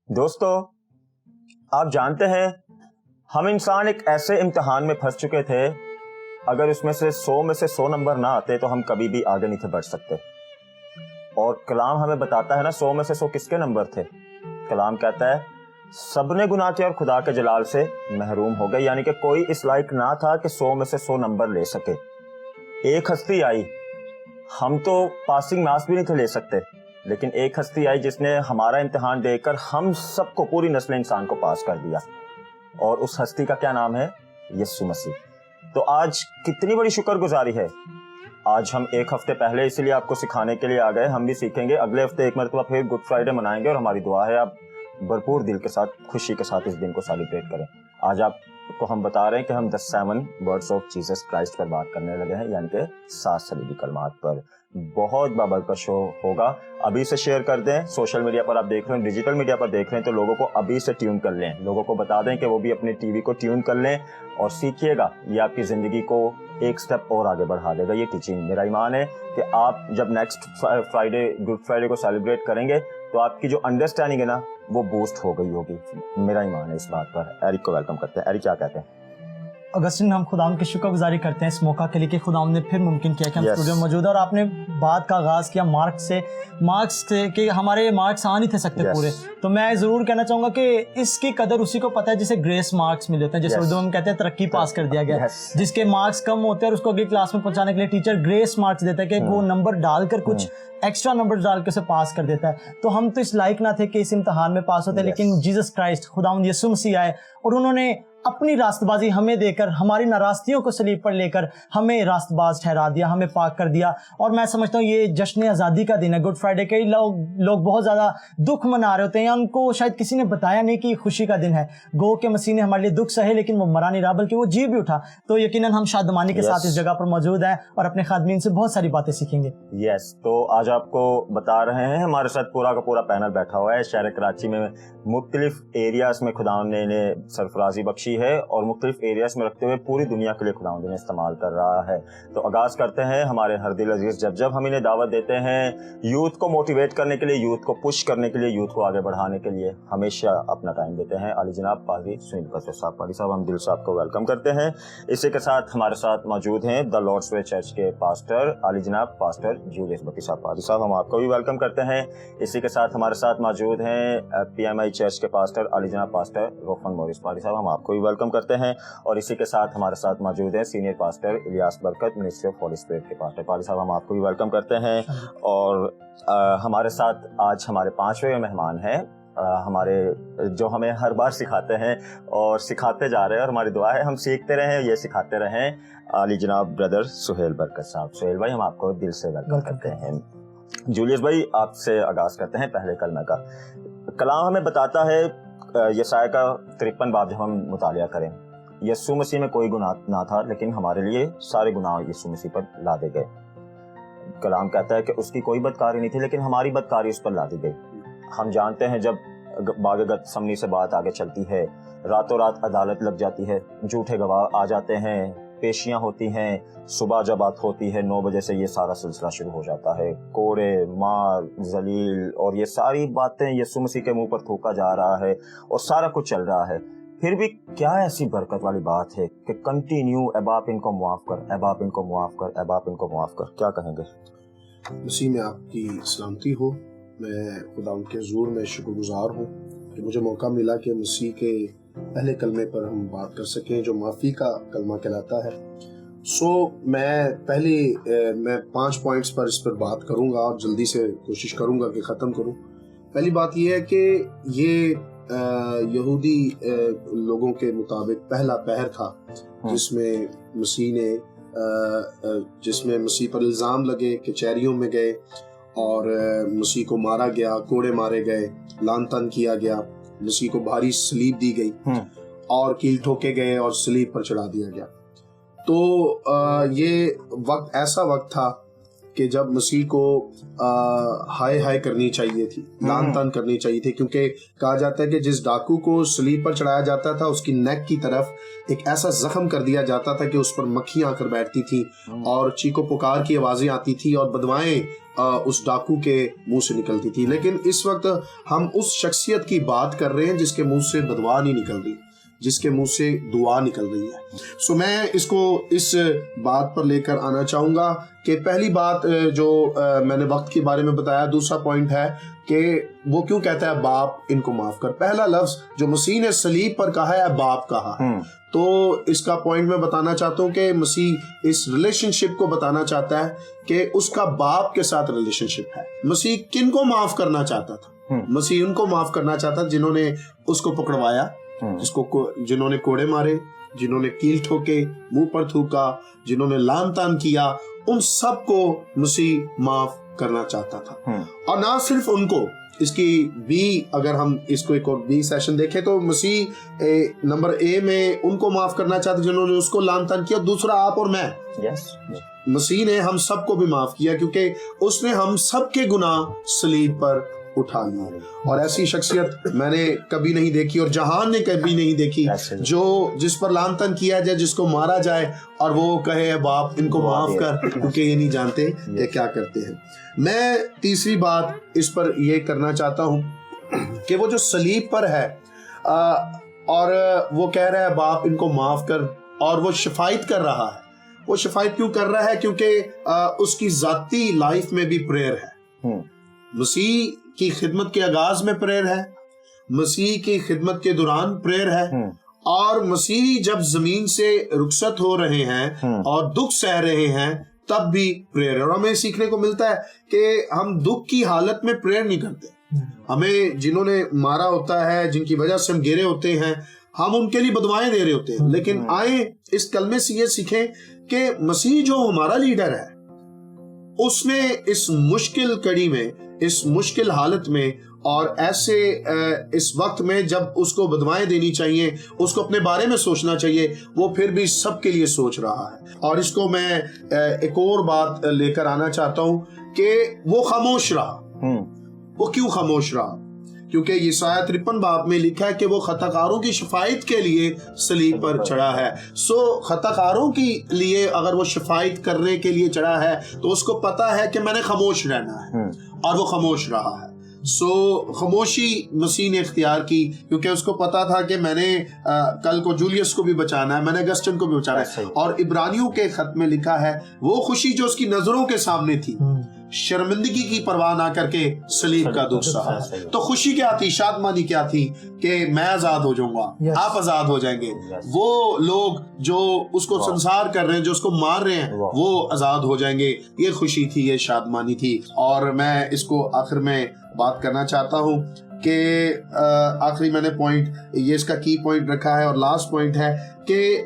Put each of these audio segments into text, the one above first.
दोस्तों, आप जानते हैं हम इंसान एक ऐसे इम्तिहान में फंस चुके थे, अगर उसमें से 100 नंबर ना आते तो हम कभी भी आगे नहीं थे बढ़ सकते। और कलाम हमें बताता है ना 100 किसके नंबर थे। कलाम कहता है सबने गुनाह किया और खुदा के जलाल से महरूम हो गए, यानी कि कोई इस लायक ना था कि 100 नंबर ले सके। एक हस्ती आई, हम तो पासिंग मार्क्स भी नहीं थे ले सकते, लेकिन एक हस्ती आई जिसने हमारा इम्तिहान देकर हम सबको, पूरी नस्ल इंसान को पास कर दिया। और उस हस्ती का क्या नाम है? यीशु मसीह। तो आज कितनी बड़ी शुक्रगुजारी है। आज हम एक हफ्ते पहले इसलिए आपको सिखाने के लिए आ गए, हम भी सीखेंगे। अगले हफ्ते एक मरतबा फिर गुड फ्राइडे मनाएंगे और हमारी दुआ है आप भरपूर दिल के साथ, खुशी के साथ इस दिन को सेलिब्रेट करें। आज आपको हम बता रहे हैं कि हम 7 वर्ड्स ऑफ जीसस क्राइस्ट पर बात करने लगे हैं, यानी कि 7 सलीबी कलमात पर। बहुत बाबर का शो होगा, अभी से शेयर कर दें। सोशल मीडिया पर आप देख रहे हैं, डिजिटल मीडिया पर देख रहे हैं, तो लोगों को अभी से ट्यून कर लें। लोगों को बता दें कि वो भी अपनी टीवी को ट्यून कर लें और सीखिएगा। ये आपकी ज़िंदगी को एक स्टेप और आगे बढ़ा देगा ये टीचिंग। मेरा ईमान है कि आप जब नेक्स्ट फ्राइडे, गुड फ्राइडे को सेलिब्रेट करेंगे तो आपकी जो अंडरस्टैंडिंग है ना, वो बूस्ट हो गई होगी। मेरा ईमान है इस बात पर। एरिक को वेलकम करते हैं। एरिक, क्या कहते हैं? अगस्टिन, हम खुदाम की शुक्रगुजारी करते हैं इस मौका के लिए कि खुदाम ने फिर मुमकिन किया कि हम स्टूडियो में मौजूद है। और आपने बात का आगाज़ किया मार्क्स से कि हमारे मार्क्स आ नहीं थे सकते पूरे। तो मैं ज़रूर कहना चाहूँगा कि इसकी कदर उसी को पता है जिसे ग्रेस मार्क्स मिले होते हैं, जैसे उर्दू में कहते हैं तरक्की पास कर दिया गया। जिसके मार्क्स कम होते हैं और उसको अगली क्लास में पहुँचाने के लिए टीचर ग्रेस मार्क्स देता है कि वो नंबर डालकर कुछ एक्स्ट्रा नंबर डाल के उसे पास कर देता है। तो हम तो इस लायक ना थे कि इस इम्तिहान में पास होते, लेकिन जीसस क्राइस्ट, खुदावंद यीशु मसीह आए और उन्होंने अपनी रास्तबाजी हमें देकर, हमारी नाराज़गियों को सलीब पर लेकर हमें रास्तबाज ठहरा दिया, हमें पाक कर दिया। और मैं समझता हूँ ये जश्न आज़ादी का दिन है, गुड फ्राइडे। कई लोग बहुत ज़्यादा दुख मना रहे होते हैं, या उनको शायद किसी ने बताया नहीं कि खुशी का दिन है। गो के मसीह ने हमारे लिए दुख सहे, लेकिन वो मरा नहीं रहा, बल्कि वो जी भी उठा। तो यकीनन हम शादमानी के साथ इस जगह पर मौजूद हैं और अपने खादमीन से बहुत सारी बातें सीखेंगे। तो आज आपको बता रहे हैं, हमारे साथ पूरा का पूरा पैनल बैठा हुआ है। शहर कराची में मुख्तलिफ एरियाज में खुदावंद ने इन्हें सरफराजी बख्शी है और मुख्तलिफ एरियाज में रखते हुए पूरी दुनिया के लिए खुदावंद इन्हें इस्तेमाल कर रहा है। तो आगाज करते हैं हमारे हर दिल अजीज। जब हम इन्हें दावत देते हैं यूथ को मोटिवेट करने के लिए, यूथ को पुश करने के लिए, यूथ को आगे बढ़ाने के लिए, हमेशा अपना टाइम देते हैं अली जनाब पादरी सुनील कसर साहब। पादरी साहब, हम दिल से आपको वेलकम करते हैं। इसी के साथ हमारे साथ मौजूद हैं द लॉर्ड्स वे चर्च के पास्टर अली जनाब पास्टर जूलियस बकी साहब। पादरी साहब, हम आपको भी वेलकम करते हैं। इसी के साथ हमारे साथ मौजूद हैं PMI चर्च के पास्टर अली जनाब पास्टर रोफन मोरिस। पादरी साहब, हम आपको भी वेलकम करते हैं। और इसी के साथ हमारे साथ मौजूद हैं सीनियर पास्टर इलियास बरकत, मिनिस्ट्री ऑफ होली स्पिरिट के पास्टर। पादरी साहब, हम आपको भी वेलकम करते हैं। और हमारे साथ आज हमारे 5वें मेहमान हैं, हमारे जो हमें हर बार सिखाते हैं और सिखाते जा रहे हैं, और हमारी दुआ है हम सीखते रहें, ये सिखाते रहें। अली जनाब ब्रदर सुहेल बरकत साहब। सुहेल भाई, हम आपको दिल से वेलकम करते हैं। जूलियस भाई, आपसे आगाज करते हैं पहले कलमे का। कलाम हमें बताता है, यशाया का 53 बाब जब हम मुतालिया करें, यीशु मसीह में कोई गुनाह ना था, लेकिन हमारे लिए सारे गुनाह यीशु मसीह पर लादे गए। कलाम कहता है कि उसकी कोई बदकारी नहीं थी, लेकिन हमारी बदकारी उस पर लादी गई। हम जानते हैं जब बाग गतसमनी से बात आगे चलती है, रातों रात अदालत लग जाती है, झूठे गवाह आ जाते हैं, पेशियां होती हैं, सुबह जब बात होती है 9 बजे से ये सारा सिलसिला शुरू हो जाता है। कोड़े, मार, जलील और ये सारी बातें यीशु मसीह के मुंह पर थूका जा रहा है और सारा कुछ चल रहा है। फिर भी क्या ऐसी बरकत वाली बात है कि कंटिन्यू, ए बाप इनको मुआफ कर, ए बाप इनको मुआफ कर, ए बाप इनको मुआफ कर। क्या कहेंगे? मसीह में आपकी सलामती हो। मैं खुदा उनके हुज़ूर में शुक्रगुजार हूँ कि मुझे मौका मिला कि मसीह के पहले कलमे पर हम बात कर सकें, जो माफ़ी का कलमा कहलाता है। मैं 5 पॉइंट्स पर इस पर बात करूँगा और जल्दी से कोशिश करूँगा कि ख़त्म करूँ। पहली बात यह है कि ये यहूदी लोगों के मुताबिक पहला पहर था जिसमें मसीह पर इल्ज़ाम लगे, कचहरियों में गए और मसीह को मारा गया, कोड़े मारे गए, लान तान किया गया, मसीह को भारी सलीब दी गई और कील ठोके गए और सलीब पर चढ़ा दिया गया। तो ये वक्त ऐसा वक्त था کہ جب مسیح کو ہائے ہائے کرنی چاہیے تھی, لان تان کرنی چاہیے تھی, کیونکہ کہا جاتا ہے کہ جس ڈاکو کو صلیب پر چڑھایا جاتا تھا اس کی نیک کی طرف ایک ایسا زخم کر دیا جاتا تھا کہ اس پر مکھیاں آ کر بیٹھتی تھیں اور چیخو پکار کی آوازیں آتی تھی اور بدوائیں اس ڈاکو کے منہ سے نکلتی تھی. لیکن اس وقت ہم اس شخصیت کی بات کر رہے ہیں جس کے منہ سے بدوا نہیں نکل رہی, جس کے منہ سے دعا نکل رہی ہے. سو میں اس کو اس بات پر لے کر آنا چاہوں گا کہ پہلی بات جو میں نے وقت کے بارے میں بتایا, دوسرا پوائنٹ ہے کہ وہ کیوں کہتا ہے باپ ان کو معاف کر. پہلا لفظ جو مسیح نے صلیب پر کہا ہے باپ کہا, تو اس کا پوائنٹ میں بتانا چاہتا ہوں کہ مسیح اس ریلیشن شپ کو بتانا چاہتا ہے کہ اس کا باپ کے ساتھ ریلیشن شپ ہے. مسیح کن کو معاف کرنا چاہتا تھا؟ مسیح ان کو معاف کرنا چاہتا تھا جنہوں نے اس کو پکڑوایا, جنہوں نے کوڑے مارے, جنہوں نے کیل ٹھوکے, منہ پر تھوکا, جنہوں نے لان تان کیا, ان سب کو مسیح معاف کرنا چاہتا تھا. اور نہ صرف ان کو, اس کی بھی اگر ہم اس کو ایک اور بھی سیشن دیکھیں تو مسیح نمبر اے میں ان کو معاف کرنا چاہتا جنہوں نے اس کو لان تان کیا, دوسرا آپ اور میں. مسیح نے ہم سب کو بھی معاف کیا کیونکہ اس نے ہم سب کے گناہ صلیب پر اٹھا لیا. اور ایسی شخصیت میں نے کبھی نہیں دیکھی اور جہان نے کبھی نہیں دیکھی جو جس پر لان تان کیا جائے, جس کو مارا جائے اور وہ کہے باپ ان کو معاف کر کیونکہ یہ نہیں جانتے یہ کیا کرتے ہیں. میں تیسری بات اس پر یہ کرنا چاہتا ہوں کہ وہ جو صلیب پر ہے اور وہ کہہ رہا ہے باپ ان کو معاف کر, اور وہ شفاعت کر رہا ہے. وہ شفاعت کیوں کر رہا ہے؟ کیونکہ اس کی ذاتی لائف میں بھی پریئر ہے. مسیح کی خدمت کے آغاز میں پریئر ہے, مسیح کی خدمت کے دوران پریئر ہے, اور مسیح جب زمین سے رخصت ہو رہے ہیں اور دکھ سہ رہے ہیں تب بھی پریئر ہے. اور ہمیں سیکھنے کو ملتا ہے کہ ہم دکھ کی حالت میں پریئر نہیں کرتے. ہمیں جنہوں نے مارا ہوتا ہے, جن کی وجہ سے ہم گرے ہوتے ہیں, ہم ان کے لیے بدوائیں دے رہے ہوتے ہیں. لیکن آئیں اس کلمے سے یہ سیکھیں کہ مسیح جو ہمارا لیڈر ہے اس نے اس مشکل کڑی میں, اس مشکل حالت میں اور ایسے اس وقت میں جب اس کو بدوائیں دینی چاہیے, اس کو اپنے بارے میں سوچنا چاہیے, وہ پھر بھی سب کے لیے سوچ رہا ہے. اور اس کو میں ایک اور بات لے کر آنا چاہتا ہوں کہ وہ خاموش رہا. وہ کیوں خاموش رہا؟ کیونکہ یسایہ 53 باب میں لکھا ہے کہ وہ خطاکاروں کی شفاعت کے لیے صلیب پر چڑھا ہے. سو خطاکاروں کے لیے اگر وہ شفاعت کرنے کے لیے چڑھا ہے تو اس کو پتا ہے کہ میں نے خاموش رہنا ہے, اور وہ خاموش رہا ہے. سو خاموشی مسیح نے اختیار کی کیونکہ اس کو پتا تھا کہ میں نے کل کو جولیس کو بھی بچانا ہے, میں نے اگسٹن کو بھی بچانا ہے. اور عبرانیوں کے خط میں لکھا ہے وہ خوشی جو اس کی نظروں کے سامنے تھی شرمندگی کی پرواہ نہ کر کے صلیب کا دکھ سہا. تو خوشی کیا تھی, شادمانی کیا تھی کہ میں آزاد ہو جاؤں گا, آپ آزاد ہو جائیں گے. وہ لوگ جو اس کو سنسار کر رہے ہیں, جو اس کو مار رہے ہیں, وہ آزاد ہو جائیں گے. یہ خوشی تھی, یہ شادمانی تھی. اور میں اس کو آخر میں بات کرنا چاہتا ہوں کہ آخری میں نے پوائنٹ یہ اس کا کی پوائنٹ رکھا ہے, اور لاسٹ پوائنٹ ہے کہ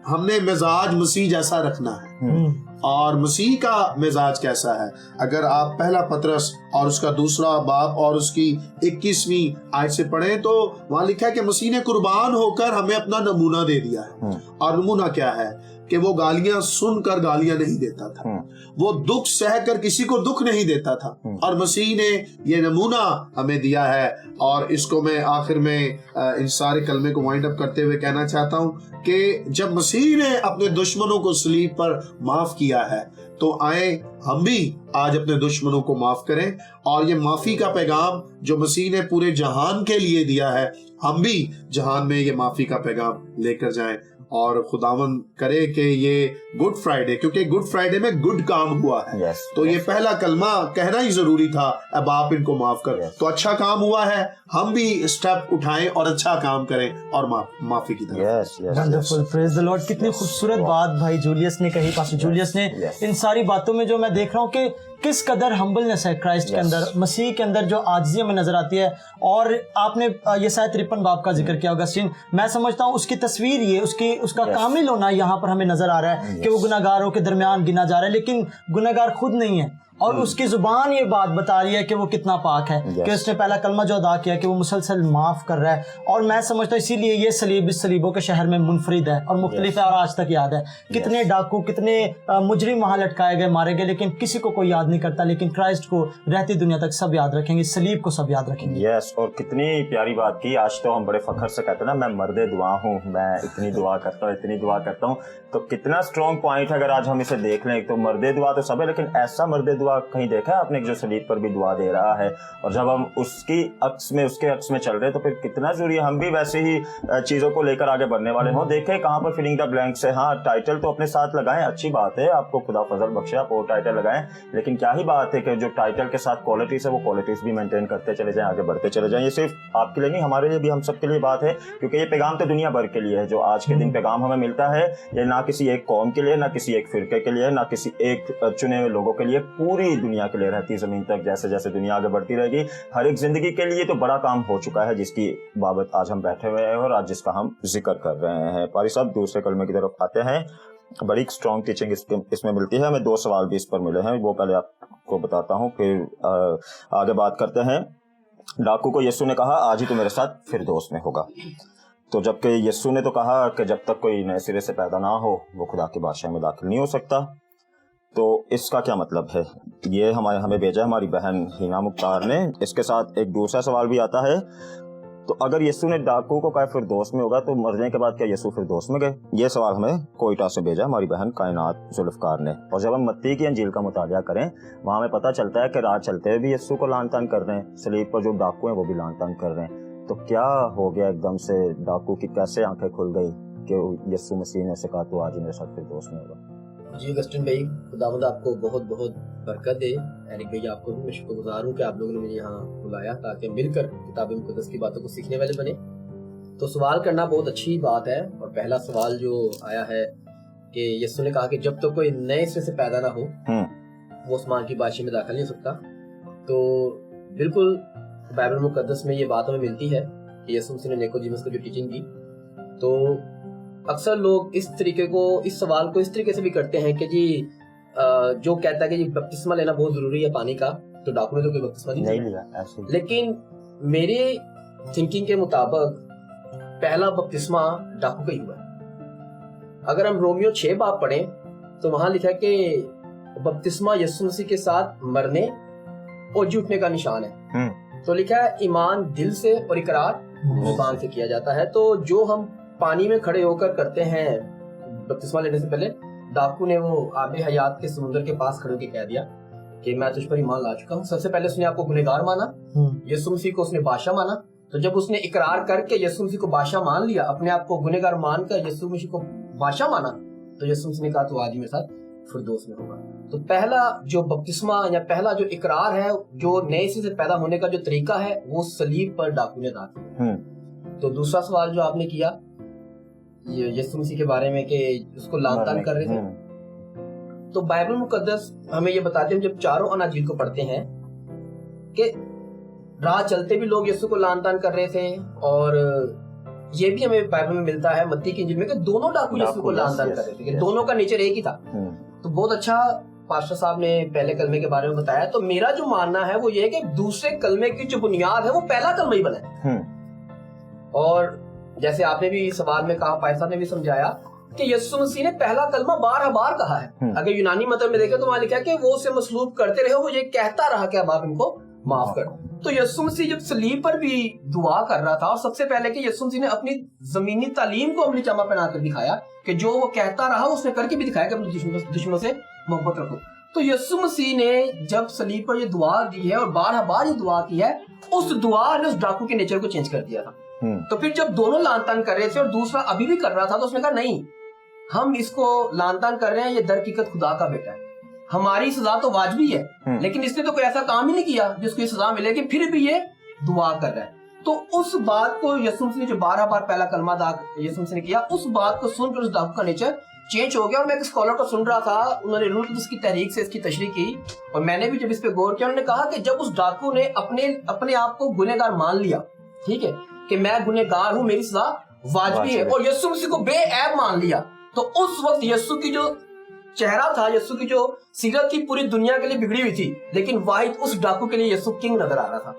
ہم نے مزاج مسیح جیسا رکھنا ہے. اور مسیح کا مزاج کیسا ہے؟ اگر آپ پہلا پطرس اور اس کا دوسرا باب اور اس کی 21ویں آیت سے پڑھیں تو وہاں لکھا ہے کہ مسیح نے قربان ہو کر ہمیں اپنا نمونہ دے دیا ہے. اور نمونہ کیا ہے؟ کہ وہ گالیاں سن کر گالیاں نہیں دیتا تھا, وہ دکھ سہ کر کسی کو دکھ نہیں دیتا تھا. اور مسیح نے یہ نمونہ ہمیں دیا ہے. اور اس کو میں آخر میں ان سارے کلمے کو وائنڈ اپ کرتے ہوئے کہنا چاہتا ہوں کہ جب مسیح نے اپنے دشمنوں کو صلیب پر معاف کیا ہے تو آئیں ہم بھی آج اپنے دشمنوں کو معاف کریں. اور یہ معافی کا پیغام جو مسیح نے پورے جہان کے لیے دیا ہے, ہم بھی جہان میں یہ معافی کا پیغام لے کر جائیں. اور خداوند کرے کہ یہ گڈ فرائیڈے, کیونکہ گڈ فرائیڈے میں گڈ کام ہوا ہے, تو یہ پہلا کلمہ کہنا ہی ضروری تھا, اب آپ ان کو معاف کر. تو اچھا کام ہوا ہے, ہم بھی اسٹیپ اٹھائیں اور اچھا کام کریں اور معافی کی طرف. ونڈرفل, پریز دی لارڈ. کتنی خوبصورت بات بھائی جولیس نے کہی, پاسٹر جولیس نے. ان ساری باتوں میں جو میں دیکھ رہا ہوں کہ किस कदर हम्बलनेस है क्राइस्ट के अंदर, मसीह के अंदर जो आजिज़ी हमें नजर आती है। और आपने ये शायद 53 बाब का जिक्र किया अगस्टीन, मैं समझता हूँ उसकी तस्वीर ये उसका कामिल होना यहाँ पर हमें नजर आ रहा है कि वो गुनाहगारों के दरमियान गिना जा रहा है, लेकिन गुनाहगार खुद नहीं है और उसकी जुबान ये बात बता रही है कि वो कितना पाक है, कि उसने पहला कलमा जो अदा किया कि वो मुसलसल माफ कर रहा है। और मैं समझता हूँ इसीलिए ये सलीब इस सलीबों के शहर में मुनफरिद है और मुख्तलिफ है और आज तक याद है। कितने डाकू, कितने मुजरिम वहां लटकाए गए, मारे गए, लेकिन किसी को कोई याद नहीं करता, लेकिन क्राइस्ट को रहती दुनिया तक सब याद रखेंगे, सलीब को सब याद रखेंगे। यस, और कितनी प्यारी बात की। आज तो हम बड़े फखर से कहते हैं ना, मैं मर्दे दुआ हूँ, मैं इतनी दुआ करता हूँ, इतनी दुआ करता हूँ। तो कितना स्ट्रॉन्ग पॉइंट है। अगर आज हम इसे देख लें तो मर्दे दुआ तो सब है, लेकिन ऐसा मर्दे दुआ कहीं देखा है आपने जो सलीब पर भी दुआ दे रहा है। और जब हम उसके अक्स में चल रहे हैं तो फिर कितना जरूरी है हम भी वैसे ही चीजों को लेकर आगे बढ़ने वाले हों। देखें कहाँ पर फिलिंग द ब्लैंक्स है। हाँ, टाइटल तो अपने साथ लगाएं, अच्छी बात है, आपको खुदा फजल बख्शे आप और टाइटल लगाएं, लेकिन क्या ही बात है कि जो टाइटल के साथ क्वालिटीज है वो क्वालिटीज भी मेंटेन करते चले जाएं, आगे बढ़ते चले जाएं। ये सिर्फ आपके लिए नहीं, हमारे लिए भी, हम सबके लिए बात है, क्योंकि ये पैगाम तो दुनिया भर के लिए है। जो आज के दिन पैगाम हमें मिलता है ये ना किसी एक कौम के लिए, ना किसी एक फिरके के लिए, ना किसी एक चुने हुए लोगों के लिए, पूरी दुनिया के लिए रहती जमीन तक। जैसे जैसे दुनिया आगे बढ़ती रहेगी, हर एक जिंदगी के लिए तो बड़ा काम हो चुका है जिसकी बाबत आज हम बैठे हुए हैं और आज जिसका हम जिक्र कर रहे हैं। पारी साहब दूसरे कलमे की तरफ आते हैं। बड़ी स्ट्रॉन्ग टीचिंग इसमें मिलती है। हमें 2 सवाल भी इस पर मिले हैं, वो पहले आपको बताता हूँ, फिर आगे बात करते हैं। डाकू को यीशु ने कहा आज ही तो मेरे साथ फिरदौस में होगा। तो जबकि यीशु ने तो कहा कि जब तक कोई नए सिरे से पैदा ना हो वो खुदा की बादशाह में दाखिल नहीं हो सकता। तो इसका क्या मतलब है? ये हमें भेजा हमारी बहन हिना मुख्तार ने। इसके साथ एक दूसरा सवाल भी आता है, तो अगर यीशु ने डाकू को कहा फिरदौस में होगा तो मरने के बाद क्या यीशु फिरदौस में गए? ये सवाल हमें कोयटा से भेजा हमारी बहन कायनात जुल्फकार ने। और जब हम मत्ती की अंजील का मुतालिया करें वहां हमें पता चलता है कि राह चलते हुए भी यीशु को लान तान कर रहे हैं, सलीब पर जो डाकू हैं वो भी लान तान कर रहे हैं। तो क्या हो गया एकदम से? डाकू की कैसे आंखें खुल गई कि यीशु मसीह ने उसे कहा तो आज ही मेरे साथ फिरदौस में होगा? जी अगस्टिन भाई, खुदावंद आपको बहुत बहुत बरकत दे। एरिक भाई आपको भी मैं शुक्रगुजार हूँ कि आप लोगों ने मुझे यहाँ बुलाया ताकि मिलकर किताब मुक़द्दस की बातों को सीखने वाले बने। तो सवाल करना बहुत अच्छी बात है। और पहला सवाल जो आया है कि यीशु ने कहा कि जब तक कोई नए सिरे से पैदा ना हो वो आसमान की बादशाही में दाखिल नहीं हो सकता। तो बिल्कुल बाइबल मुक़द्दस में ये बात हमें मिलती है कि यीशु मसीह ने निकोदेमुस को जो टीचिंग दी। तो अक्सर लोग इस सवाल को इस तरीके से भी करते हैं कि जी जो कहता है कि जी बपतिस्मा लेना बहुत जरूरी है पानी का, तो डाकू ने तो कोई बपतिस्मा नहीं लिया। लेकिन मेरे थिंकिंग के मुताबिक पहला बपतिस्मा डाकू का ही हुआ है। अगर हम रोमियो 6 बाब पढ़ें तो वहां लिखा है कि बपतिस्मा यीशु मसीह के साथ मरने और जी उठने का निशान है। तो लिखा है ईमान दिल से और इकरार जुबान से किया जाता है। तो जो हम पानी में खड़े होकर करते हैं बपतिस्मा लेने से पहले, डाकू ने वो आबे हयात के समुद्र के पास खड़े होकर कह दिया कि मैं तुझ पर ईमान ला चुका हूँ। सबसे पहले उसने आपको गुनहगार माना, यीशु मसीह को उसने बादशाह माना। तो जब उसने इकरार करके यीशु मसीह को बादशाह मान लिया, अपने आप को गुनहगार मानकर यीशु मसीह को बादशाह माना, तो यीशु मसीह ने कहा तो आज मेरे साथ फिरदौस में होगा। तो पहला जो बपतिस्मा या पहला जो इकरार है, जो नए सिरे से पैदा होने का जो तरीका है, वो सलीब पर डाकू ने अदा किया। तो दूसरा सवाल जो आपने किया यीशु मसीह के बारे में कि उसको लान-तान कर रहे थे, तो बाइबल मुकद्दस हमें ये बताते हैं जब चारों अनाजील को पढ़ते हैं कि राह चलते भी लोग यीशु को लान-तान कर रहे थे। और ये भी हमें बाइबल में मिलता है मत्ती की इंजील में कि दोनों डाकू यीशु को लान-तान कर रहे थे, कि दोनों का नेचर एक ही था। तो बहुत अच्छा पास्टर साहब ने पहले कलमे के बारे में बताया। तो मेरा जो मानना है वो ये है कि दूसरे कलमे की जो बुनियाद है वो पहला कलमा ही बना है। और जैसे आपने भी सवाल में कहा, पाई साहब ने भी समझाया कि यीशु मसीह ने पहला कलमा 12 बार कहा है। अगर यूनानी मतलब में देखें तो वहां लिखा है कि वो उसे मसलूब करते रहे, वो ये कहता रहा कि अब आप इनको माफ कर। तो यीशु मसीह जब सलीब पर भी दुआ कर रहा था, और सबसे पहले कि यीशु मसीह ने अपनी जमीनी तालीम को अमली जामा पहना कर दिखाया कि जो वो कहता रहा उसने करके भी दिखाया कि अपने दुश्मनों से मोहब्बत रखो। तो यीशु मसीह ने जब सलीब पर ये दुआ दी है और 12 बार ये दुआ की है, उस दुआ ने उस डाकू के नेचर को चेंज कर दिया था। तो फिर जब दोनों लान-तान कर रहे थे और दूसरा अभी भी कर रहा था, तो उसने कहा नहीं, हम इसको लान-तान कर रहे हैं, ये दरहकीकत खुदा का बेटा है, हमारी सजा तो वाजिबी है, लेकिन इसने तो कोई ऐसा काम ही नहीं किया जिसको ये सजा मिलेगी, फिर भी ये दुआ कर रहा है। तो उस बात को यीशु मसीह ने जो 12 बार पहला कलमा यीशु मसीह ने किया, उस बात को सुनकर उस डाकू का नेचर चेंज हो गया। और मैं एक स्कॉलर को सुन रहा था, उन्होंने रूल कुदस की तहरीक से इसकी तशरीह की, और मैंने भी जब इस पे गौर किया, उन्होंने कहा कि जब उस डाकू ने अपने आप को गुनहगार मान लिया, ठीक है, कि मैं गुनहगार हूँ, मेरी सजा वाजिबी है, और यीशु मसीह को बेऐब मान लिया, तो उस वक्त यीशु की जो चेहरा था, यीशु की जो सीरत थी, पूरी दुनिया के लिए बिगड़ी हुई थी, लेकिन वाहिद उस डाकू के लिए यीशु किंग नजर आ रहा था।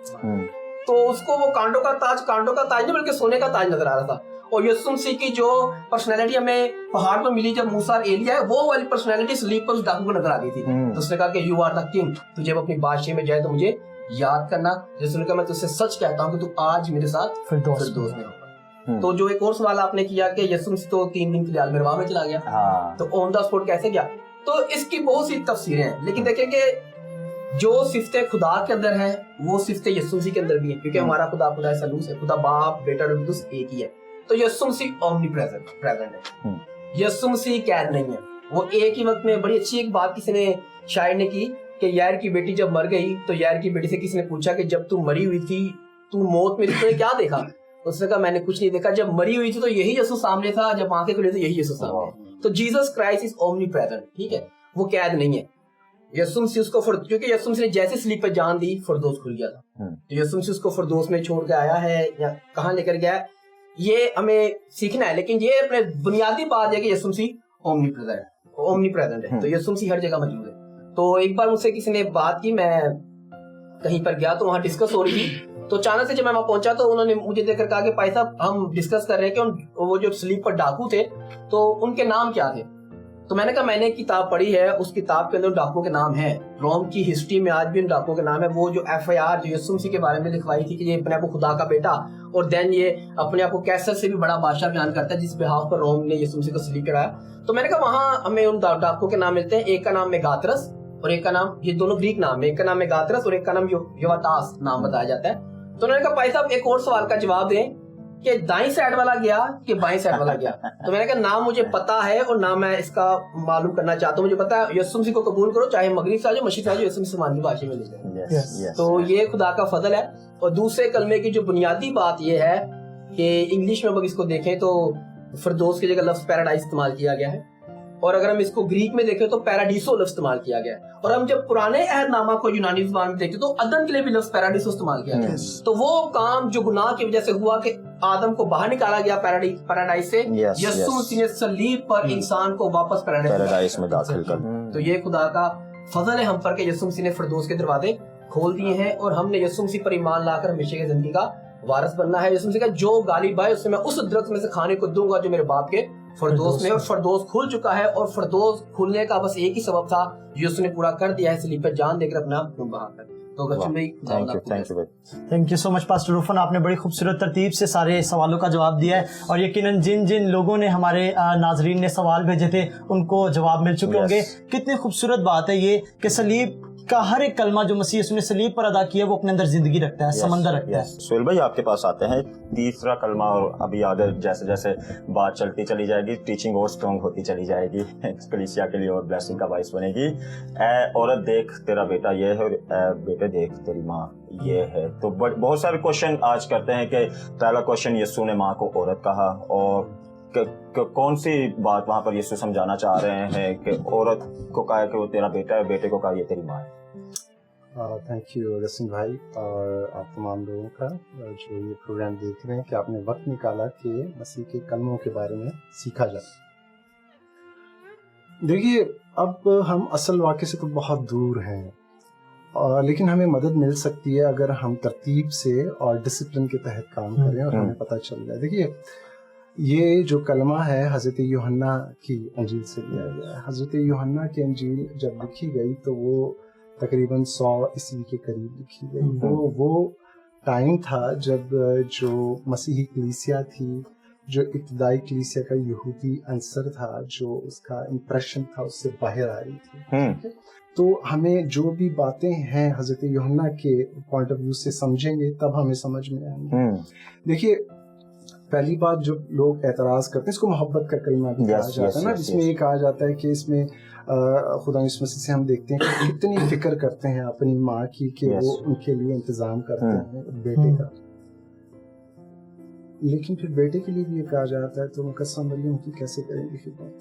तो उसको वो कांडों का ताज नहीं बल्कि सोने का ताज नजर आ रहा था। और यीशु मसीह की जो पर्सनैलिटी हमें पहाड़ पर मिली जब मूसा और एलिया है, वो वाली पर्सनैलिटी स्लीप पर उस डाकू को नजर आ गई थी। तो उसने कहा कि यू आर द किंग, तुझे अपनी बादशाही में जाए तो मुझे याद करना। यीशु ने कहा मैं तुझसे सच कहता हूँ कि तू आज मेरे साथ फिरदौस में होगा। तो जो एक और सवाल आपने किया कि यीशु मसीह तो 3 दिन के लिए अलमिरवा में चला गया, तो ऑन द स्पॉट कैसे गया, तो इसकी बहुत सी तफसीरें हैं। लेकिन देखें कि जो सिफतें खुदा के अंदर है वो सिफतें यीशु मसीह के अंदर भी है, क्योंकि हमारा खुदा सलूस है, खुदा बाप बेटा और कुदस एक ही है। तो यीशु मसीह ओमनी प्रेजेंट है, यीशु मसीह कैद नहीं है। वो एक ही वक्त में, बड़ी अच्छी एक बात किसी ने शायर ने की कि यार की बेटी जब मर गई तो यार की बेटी से किसी ने पूछा कि जब तू मरी हुई थी, तू मौत मेरी, तूने क्या देखा? उसने कहा मैंने कुछ नहीं देखा, जब मरी हुई थी तो यही यीशु सामने था, जब आंखें खुली थी यही यीशु सामने। तो Jesus Christ is omni present, ठीक है, वो कैद नहीं है। यीशु मसीह उसको क्योंकि यीशु मसीह ने जैसे स्लीप पे जान दी, फिरदौस खुल गया था। तो यीशु मसीह उसको फिरदौस में छोड़ के आया है या कहाँ लेकर गया है, ये हमें सीखना है। लेकिन ये अपने बुनियादी बात है कि यीशु मसीह ओमनी प्रेजेंट है, तो यीशु मसीह हर जगह मौजूद है। तो एक बार मुझसे किसी ने बात की, मैं कहीं पर गया तो वहां डिस्कस हो रही थी, तो अचानक से जब मैं वहां पहुंचा तो उन्होंने मुझे देखकर कहा कि भाई साहब हम डिस्कस कर रहे हैं कि वो जो स्लीपर डाकू थे तो उनके नाम क्या थे। तो मैंने कहा मैंने एक किताब पढ़ी है, उस किताब के अंदर डाकुओं के नाम है, रोम की हिस्ट्री में आज भी उन डाकुओं के नाम है। वो जो FIR जो यीशु मसीह के बारे में लिखवाई थी कि ये अपने आप को खुदा का बेटा, और देन ये अपने आप को कैसर से भी बड़ा बादशाह बयान करता है जिस बिहाफ पर रोम ने यीशु मसीह को सलीब कराया। तो मैंने कहा वहां हमें उन डाकुओं के नाम मिलते हैं, एक का नाम मेगात्रस और एक का नाम, ये दोनों ग्रीक नाम है, एक का नाम मेगात्रस और एक का नाम योवातास नाम बताया जाता है। तो उन्होंने कहा भाई साहब एक और सवाल का जवाब दें कि दाईं साइड वाला गया कि बाईं साइड वाला गया। तो मैंने कहा नाम मुझे पता है और नाम मैं इसका मालूम करना चाहता हूँ, मुझे पता है यीशु मसीह को कबूल करो, चाहे मगरिब से आ जाओ मशीद से आ जाओ, यीशु मसीह मानवी भाषा में लिखते हैं। तो ये खुदा का फजल है। और दूसरे कलमे की जो बुनियादी बात ये है कि इंग्लिश में अगर इसको देखें तो फिरदौस की जगह लफ्ज पैराडाइज इस्तेमाल किया गया है, और अगर हम इसको ग्रीक में देखें तो पैराडीसो लफ्ज इस्तेमाल किया गया है। और हम जब पुराने अहदनामा को यूनानी ज़बान में देखते तो अदन के लिए भी लफ्ज पैराडीसो इस्तेमाल किया गया। तो वो काम जो गुनाह की वजह से हुआ कि आदम को बाहर निकाला गया पैराडाइज से, यीशु मसीह ने सलीब पर इंसान को वापस पैराडाइज में दाखिल कर। तो ये खुदा का फजल है हम पर कि यीशु मसीह ने फिरदौस के दरवाजे खोल दिए हैं, और हमने यीशु मसीह पर ईमान लाकर हमेशा की जिंदगी का वारिस बनना है। यीशु मसीह का जो गालिब है उससे मैं उस दरख्त में से खाने को दूंगा जो मेरे बाप के फिरदौस में, और फिरदौस खुल चुका है। और फिरदौस खुलने का बस एक ही सबब था, यीशु ने पूरा कर दिया है, सलीब पर जान देकर अपना खून बहाकर। तो thank you so much pastor Rufan, आपने बड़ी खूबसूरत तरतीब से सारे सवालों का जवाब दिया है, और यकीनन जिन जिन लोगों ने हमारे नाजरीन ने सवाल भेजे थे उनको जवाब मिल चुके होंगे। कितनी खूबसूरत बात है ये कि सलीब का हर एक कलमा जो मसीह यीशु ने सलीब पर अदा किया वो अपने अंदर जिंदगी रखता है, समंदर रखता है। सुहेल भाई आपके पास आते हैं तीसरा कलमा, और अभी आगे जैसे जैसे बात चलती चली जाएगी टीचिंग और स्ट्रॉन्ग होती चली जाएगी, कलीसिया के लिए और ब्लेसिंग का बाइस बनेगी। ए औरत देख तेरा बेटा ये है, और बेटे देख तेरी माँ ये है। तो बहुत सारे क्वेश्चन आज करते हैं कि पहला क्वेश्चन यीशु ने माँ को औरत कहा, और कौन सी बात वहां पर यीशु समझाना चाह रहे हैं कि औरत को कहा कि वो तेरा बेटा है, बेटे को कहा ये तेरी माँ है। थैंक यू रसिन भाई और आप तमाम लोगों का जो ये प्रोग्राम देख रहे हैं कि आपने वक्त निकाला कि मसीह के कलमों के बारे में सीखा जाए। देखिए अब हम असल वाक़े से तो बहुत दूर हैं, लेकिन हमें मदद मिल सकती है अगर हम तरतीब से और डिसिप्लिन के तहत काम करें और हमें पता चल जाए। देखिए ये जो कलमा है हज़रत यूहन्ना की अंजील से लिया गया है। हज़रत यूहन्ना की अंजील जब लिखी गई तो वो तकरीबन 100 ईस्वी के करीब लिखी गई। वो टाइम था जब जो मसीही कलीसिया थी, जो इब्तदाई कलीसिया का यहूदी अंसर था, जो उसका इम्प्रेशन था उससे बाहर आ रही थी। तो हमें जो भी बातें हैं हज़रत यूहन्ना के पॉइंट ऑफ व्यू से समझेंगे तब हमें समझ में आएंगे। देखिए पहली बात जो लोग एतराज़ करते हैं, इसको मोहब्बत का कलमा भी कहा जाता है ना, जिसमें ये कहा जाता है कि इसमें खुदा यीशु मसीह से हम देखते हैं कि कितनी फिक्र करते हैं अपनी माँ की कि वो उनके लिए इंतज़ाम करते हैं बेटे का। लेकिन फिर बेटे के लिए भी ये कहा जाता है तो मुकद्दसा मरियम की कैसे करेंगे खिदमत।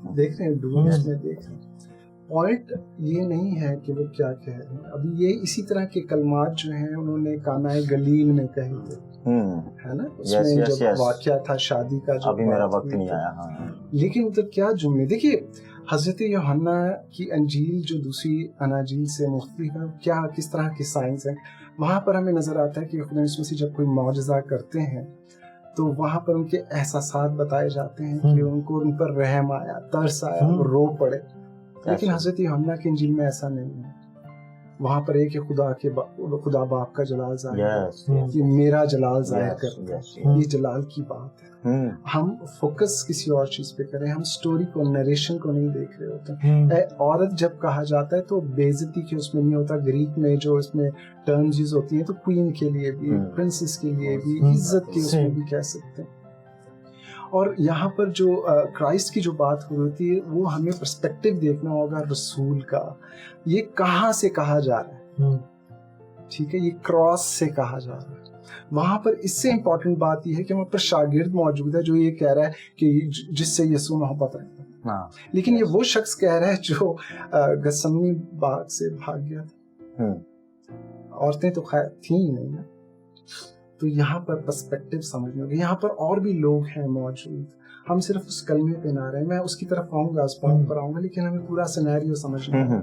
देख रहे हैं डूबने में, देख रहे हैं। पॉइंट ये नहीं है कि वो क्या कह रहे हैं। अभी ये इसी तरह के कलमात जो हैं उन्होंने कानाए गलील में कहे थे, है ना, उसमें जब वाकया था शादी का, जो अभी मेरा वक्त नहीं आया। लेकिन तो क्या जुमले, देखिए हजरत यूहन्ना की अंजील जो दूसरी अनाजील से मुख्तलिफ है, क्या किस तरह की साइंस है, वहाँ पर हमें नजर आता है कि खुदा यीशु मसीह जब कोई मौजज़ा करते हैं तो वहाँ पर उनके एहसासात बताए जाते हैं कि उनको उन पर रहम आया, तरस आया, वो रो पड़े। लेकिन हजरत यूहन्ना की इंजील में ऐसा नहीं है। वहाँ पर एक खुदा बाप का जलाल जाहिर, कि मेरा जलाल जाहिर करता है, ये जलाल की बात है। हम फोकस किसी और चीज पे करें, हम स्टोरी को, नरेशन को नहीं देख रहे होते। औरत जब कहा जाता है तो बेइज्जती के उसमें नहीं होता। ग्रीक में जो इसमें टर्म्स यूज होती हैं तो क्वीन के लिए भी, प्रिंसेस के लिए भी, इज्जत के उसमें भी कह सकते हैं। और यहाँ पर जो क्राइस्ट की जो बात हो रही थी वो हमें पर्सपेक्टिव देखना होगा रसूल का। ये कहाँ से कहा जा रहा है, ठीक है, ये क्रॉस से कहा जा रहा है। वहां पर इससे इम्पोर्टेंट बात यह है कि वहां पर शागिर्द मौजूद है जो ये कह रहा है कि जिससे यीशु मोहब्बत रखता है, लेकिन ये वो शख्स कह रहा है जो गसमनी बाग से भाग गया था। औरतें तो खैर थी ही नहीं ना। तो यहाँ पर पर्सपेक्टिव समझने होगा। यहाँ पर और भी लोग हैं मौजूद, हम सिर्फ उस कलमे पे ना रहे। मैं उसकी तरफ आऊंगा, उस बात पर आऊंगा, लेकिन हमें पूरा सिनेरियो समझना है,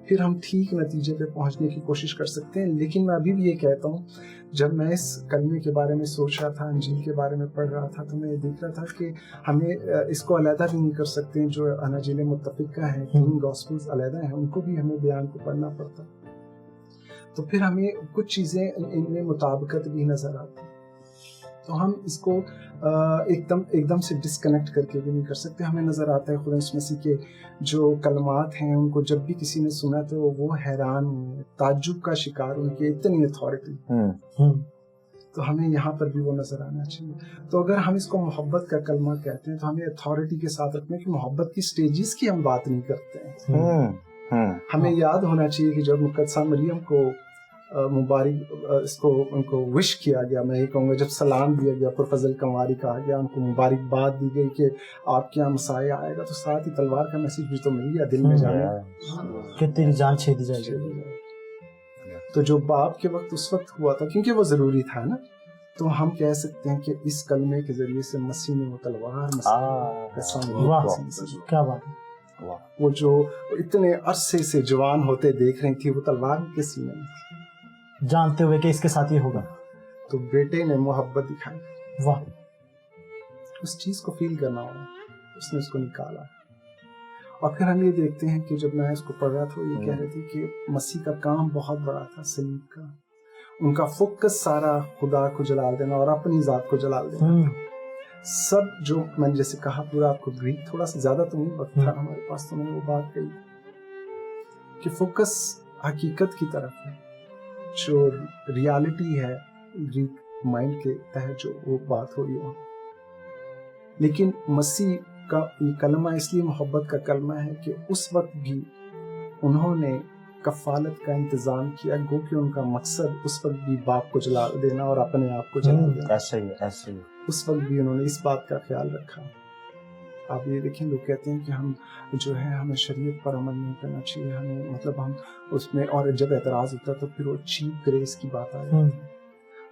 फिर हम ठीक नतीजे पे पहुंचने की कोशिश कर सकते हैं। लेकिन मैं अभी भी ये कहता हूँ, जब मैं इस कलमे के बारे में सोच रहा था, अंजील के बारे में पढ़ रहा था, तो मैं ये देख रहा था कि हमें इसको अलहदा भी नहीं कर सकते। जो अनाजील मुत्तफिका है, तीन गॉस्पेल्स अलहदा हैं, उनको भी हमें बयान को पढ़ना पड़ता। तो फिर हमें कुछ चीज़ें इनमें मुताबिकत भी नजर आती। तो हम इसको एकदम से डिस्कनेक्ट करके भी नहीं कर सकते। हमें नजर आता है खुदा यीशु मसीह के जो कलमात हैं, उनको जब भी किसी ने सुना तो वो हैरान हुए, ताज्जुब का शिकार, उनकी इतनी अथॉरिटी। तो हमें यहाँ पर भी वो नजर आना चाहिए। तो अगर हम इसको मोहब्बत का कलमा कहते हैं तो हमें अथॉरिटी के साथ रखने की, मोहब्बत की स्टेजेस की हम बात नहीं करते हैं। हमें याद होना चाहिए कि जब मुकद्दसा मरियम को मुबारक इसको उनको विश किया गया, मैं ये कहूँगा जब सलाम दिया गया, पुरफजल कंवारी कहा गया, उनको मुबारकबाद दी गई कि आपके यहाँ मसाया आएगा, तो साथ ही तलवार का मैसेज भी तो मिल गया, दिल में जाने कि तेरी जान छेदी जाएगी। तो जो बाप के वक्त उस वक्त हुआ था, क्योंकि वो जरूरी था ना, तो हम कह सकते हैं कि इस कलमे के जरिए से मसीह ने वो तलवार, क्या बात है, वो जो इतने अरसे से जवान होते देख रही थी, वो तलवार के सीने में, जानते हुए कि इसके साथ ये होगा, तो बेटे ने मोहब्बत दिखाई। वाह, उस चीज को फील करना होगा, उसने उसको निकाला। और फिर हम ये देखते हैं कि जब मैं इसको पढ़ रहा था, ये कह रहे थे कि मसीह का काम बहुत बड़ा था, सलीब का, उनका फोकस सारा खुदा को जलाल देना और अपनी जात को जलाल देना। सब जो मैंने जैसे कहा, पूरा आपको ग्रीक थोड़ा सा ज्यादा तो नहीं वक्त था हमारे पास, तो मैंने वो बात कही कि फोकस हकीकत की तरफ है, जो रियलिटी है ग्रीक माइंड के तहत जो वो बात हो रही हो। लेकिन मसीह का ये कलमा इसलिए मोहब्बत का कलमा है कि उस वक्त भी उन्होंने कफालत का इंतजाम किया, गो कि उनका मकसद उस वक्त भी बाप को जला देना और अपने आप को जला देना। ऐसे ही उस वक्त भी उन्होंने इस बात का ख्याल रखा। आप ये देखें, लोग कहते हैं कि हम जो है हमें शरीयत पर अमल नहीं करना चाहिए, हमें मतलब हम उसमें, और जब एतराज होता है तो फिर वो चीप ग्रेस की बात आ जाती है।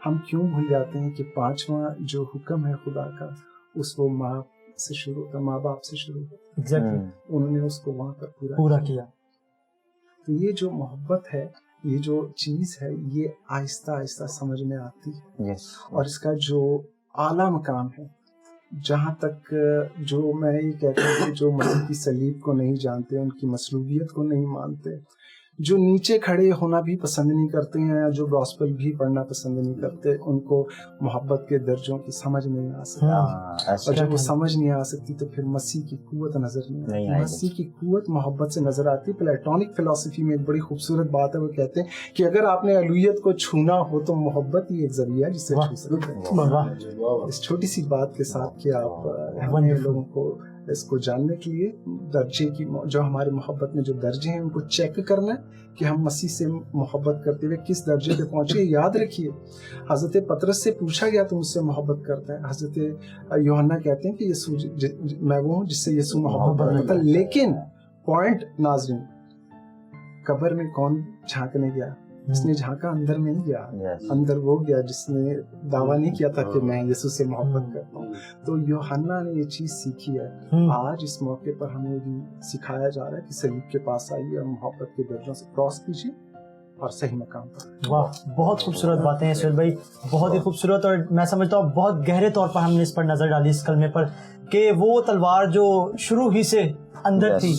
हम क्यों भूल जाते हैं कि 5वां जो हुक्म है खुदा का, उस वो माँ से शुरू होता, माँ बाप से शुरू होता। एग्जैक्टली, उन्होंने उसको वहां पर पूरा किया। तो ये जो मोहब्बत है, ये जो चीज है, ये आहिस्ता आहिस्ता समझ में आती है। और इसका जो आला मकाम है, जहाँ तक जो मैं ये कहता हूँ कि जो मसीह की सलीब को नहीं जानते, उनकी मसलूबियत को नहीं मानते, जो नीचे खड़े होना भी पसंद नहीं करते हैं, या जो गॉस्पेल भी पढ़ना पसंद नहीं करते, उनको मोहब्बत के दर्जों की समझ नहीं आ सकती। और जब वो समझ नहीं आ सकती तो फिर मसीह की कुव्वत नजर नहीं आती। मसीह की कुव्वत मोहब्बत से नजर आती है। प्लेटोनिक फिलॉसफी में एक बड़ी खूबसूरत बात है, वो कहते हैं कि अगर आपने अलूहियत को छूना हो तो मोहब्बत ही एक जरिया है जिससे छू सकते हैं। इस छोटी सी बात के साथ कि आप हमें लोगों को इसको जानने के लिए दर्जे की, जो हमारे मोहब्बत में जो दर्जे हैं उनको चेक करना है कि हम मसीह से मोहब्बत करते हुए किस दर्जे पे पहुंचे। याद रखिए, हजरत पतरस से पूछा गया तुम मुझसे मोहब्बत करता है, हजरत यूहन्ना कहते हैं कि यीशु मैं वो हूँ जिससे यीशु मोहब्बत करता है। लेकिन पॉइंट नाज़रीन, कब्र में कौन झांकने गया? इसने झांका अंदर में नहीं गया, अंदर वो गया जिसने दावा नहीं किया था कि मैं यीशु से मोहब्बत करता हूँ। तो यूहन्ना ने ये चीज सीखी है। आज इस मौके पर हमें भी सिखाया जा रहा है कि सलीब के पास आइए और मोहब्बत के दर्जों से क्रॉस कीजिए और सही मकाम पर। वाह, बहुत खूबसूरत बातें हैं सुहेल भाई, बहुत ही खूबसूरत। और मैं समझता हूँ बहुत गहरे तौर पर हमने इस पर नजर डाली इस कलमे पर, कि वो तलवार जो शुरू ही से अंदर थी,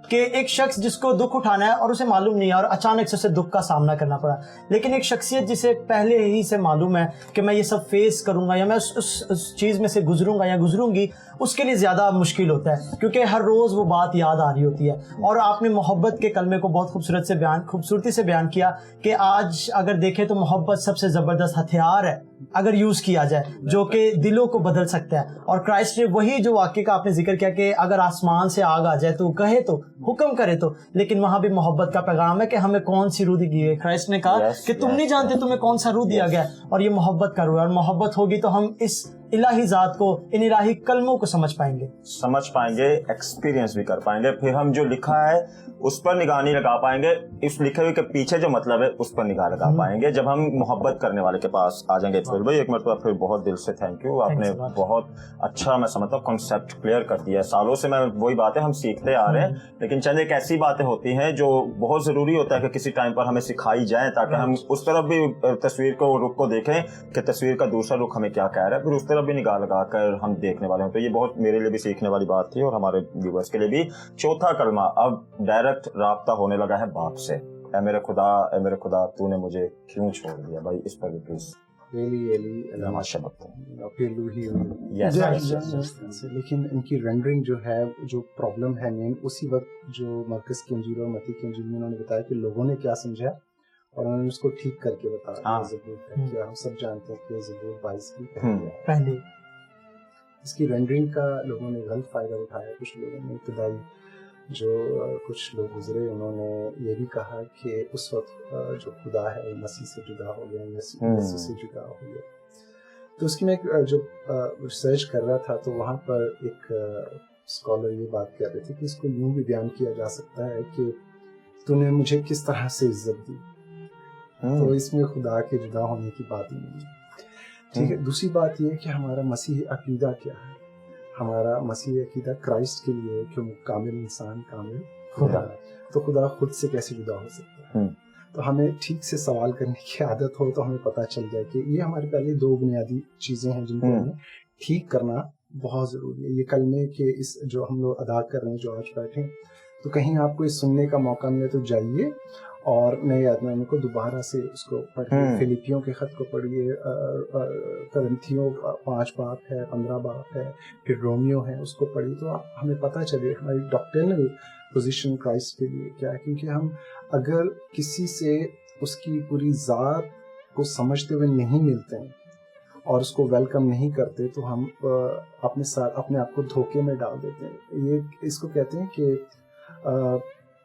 कि एक शख्स जिसको दुख उठाना है और उसे मालूम नहीं है और अचानक से उसे दुख का सामना करना पड़ा, लेकिन एक शख्सियत जिसे पहले ही से मालूम है कि मैं ये सब फेस करूंगा या मैं उस चीज़ में से गुजरूंगा या गुजरूंगी, उसके लिए ज़्यादा मुश्किल होता है, क्योंकि हर रोज़ वो बात याद आ रही होती है। और आपने मोहब्बत के कलमे को बहुत खूबसूरती से बयान किया कि आज अगर देखें तो मोहब्बत सबसे ज़बरदस्त हथियार है अगर यूज़ किया जाए, जो कि दिलों को बदल सकता है। और क्राइस्ट ने वही जो वाक़े का आपने जिक्र किया कि अगर आसमान से आग आ जाए तो कहे तो, हुक्म करे तो, लेकिन वहाँ भी मोहब्बत का पैगाम है कि हमें कौन सी रूह दी गई है। क्राइस्ट ने कहा कि तुम नहीं जानते तुम्हें कौन सा रूह दिया गया है, और ये मोहब्बत का रूह है। और मोहब्बत होगी तो हम इस इलाही ज़ात को, इन इलाही कलमों को समझ पाएंगे, एक्सपीरियंस भी कर पाएंगे। फिर हम जो लिखा है उस पर निगाह नहीं लगा पाएंगे, इस लिखे हुए के पीछे जो मतलब है उस पर निगाह लगा पाएंगे जब हम मोहब्बत करने वाले के पास आ जाएंगे। फिर भाई एक मरतबा फिर बहुत दिल से थैंक यू, आपने बहुत अच्छा, मैं समझता हूँ, कॉन्सेप्ट क्लियर कर दिया है। सालों से मैं वही बातें हम सीखते आ रहे हैं, लेकिन चंद एक ऐसी बातें होती हैं जो बहुत जरूरी होता है कि किसी टाइम पर हमें सिखाई जाए, ताकि हम उस तरफ भी तस्वीर को, रुख को देखें कि तस्वीर का दूसरा रुख हमें क्या कह रहा है, फिर उस तरफ भी निगाह लगाकर हम देखने वाले हैं। तो ये बहुत मेरे लिए भी सीखने वाली बात थी और हमारे व्यूअर्स के लिए भी। चौथा कलमा, अब डायरेक्ट राब्ता होने लगा है बाप से। ऐ मेरे खुदा तूने मुझे क्यों छोड़ दिया। भाई इस पर भी प्लीज। लेकिन इनकी रेंडरिंग जो है, जो प्रॉब्लम है मेन, उसी वक्त जो मरकज की इंजील और मती की इंजील में उन्होंने बताया कि लोगों ने क्या समझा और उन्होंने उसको ठीक करके बताया। ज़बूर हम सब जानते हैं कि ज़बूर 22 की पहले इसकी रेंडरिंग का लोगों ने गलत फायदा उठाया। कुछ लोगों ने इब्तदाई जो कुछ लोग गुजरे, उन्होंने ये भी कहा कि उस वक्त जो खुदा है मसीह से जुदा हो गया, मसीह से जुदा हो गया। तो उसकी मैं जो रिसर्च कर रहा था तो वहाँ पर एक स्कॉलर ये बात कह रहे थे कि इसको यूँ भी बयान किया जा सकता है कि तूने मुझे किस तरह से इज्जत दी, तो इसमें खुदा के जुदा होने की बात ही नहीं है। ठीक है। दूसरी बात ये है कि हमारा मसीही अकीदा क्या है। हमारा मसीही अकीदा क्राइस्ट के लिए कि कामिल इंसान, कामिल खुदा, तो खुदा खुद से कैसे जुदा हो सकता है। तो हमें ठीक से सवाल करने की आदत हो तो हमें पता चल जाए कि ये हमारे पहले दो बुनियादी चीज़ें हैं जिनको हमें ठीक करना बहुत ज़रूरी है। ये कलमे के इस जो हम लोग अदा कर रहे हैं, जो आज बैठे, तो कहीं आपको इस सुनने का मौका मिले तो जाइए और नए आदमी को दोबारा से उसको पढ़िए। फिलिपियों के ख़त को पढ़िए, करंथियों 5 बाब है, 15 बाब है, फिर रोमियो है, उसको पढ़िए तो हमें पता चले हमारी डॉक्ट्रिनल पोजीशन क्राइस्ट के लिए क्या है। क्योंकि हम अगर किसी से उसकी पूरी ज़ात को समझते हुए नहीं मिलते हैं और उसको वेलकम नहीं करते तो हम अपने साथ अपने आप को धोखे में डाल देते हैं। ये इसको कहते हैं कि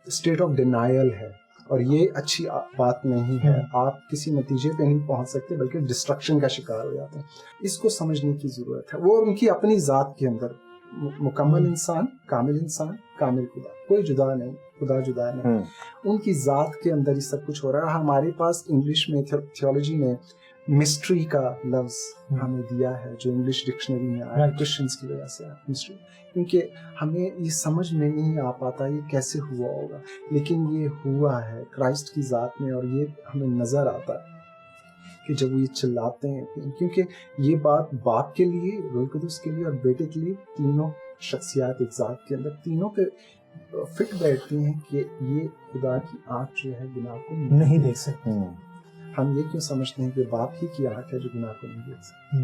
स्टेट ऑफ डिनायल है, और ये अच्छी बात नहीं है। आप किसी नतीजे पे नहीं पहुंच सकते बल्कि डिस्ट्रक्शन का शिकार हो जाते हैं। इसको समझने की ज़रूरत है। वो उनकी अपनी ज़ात के अंदर मुकम्मल इंसान, कामिल खुदा, कोई जुदा नहीं, खुदा जुदा नहीं, उनकी ज़ात के अंदर ही सब कुछ हो रहा है। हमारे पास इंग्लिश में थियोलॉजी में मिस्ट्री का लफ्ज़ हमें दिया है, जो इंग्लिश डिक्शनरी में आया क्रिश्चियंस की वजह से मिस्ट्री, क्योंकि हमें ये समझ में नहीं आ पाता ये कैसे हुआ होगा, लेकिन ये हुआ है क्राइस्ट की ज़ात में। और ये हमें नज़र आता है कि जब वो ये चिल्लाते हैं, क्योंकि ये बात बाप के लिए, रूह कुदुस के लिए और बेटे के लिए, तीनों शख्सियात एक ज़ात के अंदर, तीनों पे फिट बैठती हैं कि ये खुदा की आँख जो है गुनाह को नहीं देख सकती। हम ये क्यों समझते हैं कि बाप ही की आँख है जो गुनाह को नहीं देख सकती।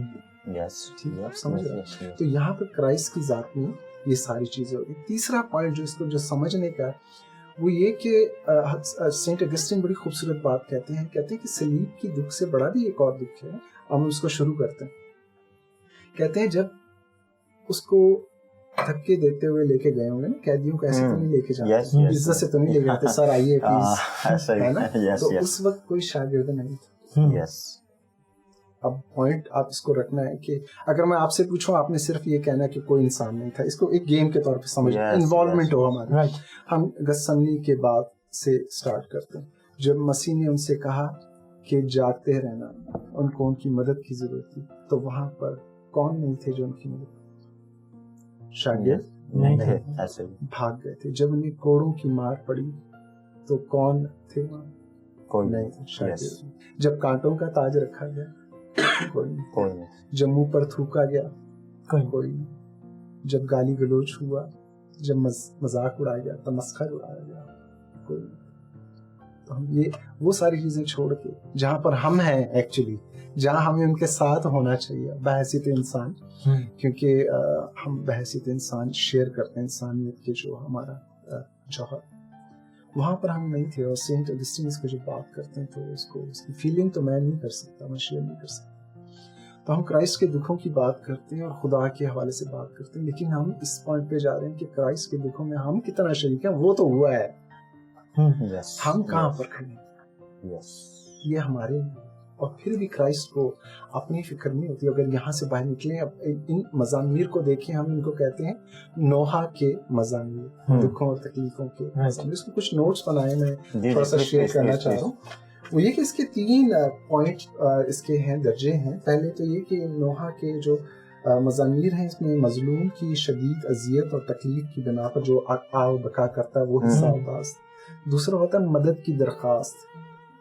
ठीक है, आप समझ रहे हैं। तो यहाँ पर क्राइस्ट की ज़ात में ये सारी चीज़ें होगी। तीसरा पॉइंट जो इसको जो समझने का वो ये कि सेंट अगस्टिन बड़ी खूबसूरत बात कहते हैं कि सलीब की दुख से बड़ा भी एक और दुख है। हम उसको शुरू करते हैं। कहते हैं जब उसको धक्के देते हुए लेके गए होंगे ना कैदियों को, ऐसे तो नहीं लेके जाते, Yes, yes. इज्जत से तो नहीं लेके जाते, सर आइए प्लीज, ऐसा ही है ना? yes, तो yes, उस वक्त कोई शागिर्द नहीं था। yes. अब पॉइंट आप इसको रखना है कि अगर मैं आपसे पूछूं, आपने सिर्फ ये कहना है कि कोई इंसान नहीं था, इसको एक गेम के तौर पे समझ, Yes, इन्वॉल्वमेंट yes. हो हमारी। राइट, हम गसमनी के बाद से स्टार्ट करते हैं, जब मसीह ने उनसे कहा कि जागते रहना, उनको उनकी मदद की जरूरत थी, तो वहां पर कौन नहीं थे जो उनकी मदद, शागिर्द नहीं थे, ऐसे ही भाग गए थे। जब उन्हें कोड़ों की मार पड़ी तो कौन थे वहां, कोई नहीं थे, शागिर्द। जब कांटों का ताज रखा गया, कोई नहीं। कोई नहीं, जब मुंह पर थूका गया, कोई नहीं। जब गाली गलौज हुआ, जब मजाक उड़ाया गया, तमस्खर उड़ाया गया, कोई नहीं। तो हम ये वो सारी चीजें छोड़ के जहाँ पर हम हैं एक्चुअली, जहाँ हमें उनके साथ होना चाहिए बहैसियत इंसान, क्योंकि हम बहैसियत इंसान शेयर करते हैं इंसानियत के जो हमारा जौहर, वहाँ पर हम नहीं थे। और सेंट ऑगस्टीन इसको जब बात करते हैं तो उसको उसकी फीलिंग तो मैं नहीं कर सकता, मैं शेयर नहीं कर सकता। तो हम क्राइस्ट के दुखों की बात करते हैं और खुदा के हवाले से बात करते हैं, लेकिन हम इस पॉइंट पे जा रहे हैं कि क्राइस्ट के दुखों में हम कितना शरीक हैं, वो तो हुआ है, yes, हम कहाँ yes, पर खड़े हैं, yes, ये हमारे लिए। और फिर भी क्राइस्ट को अपनी फिक्र नहीं होती। अगर यहाँ से बाहर निकले, अब इन मज़ामीर को देखें, हम इनको कहते हैं नोहा के मज़ामीर, दुखों और तकलीफों के मज़ामीर। इसको कुछ नोट्स बनाए, मैं थोड़ा सा शेयर करना चाह रहा हूँ। वो ये कि इसके 3 पॉइंट इसके हैं, दर्जे हैं। पहले तो ये कि नोहा के जो मज़ामीर हैं, इसमें मजलूम की शदीद अजियत और तकलीफ की बिना पर जो आओ बका करता है वो हिस्सा होता है। दूसरा होता है मदद की दरख्वास्त,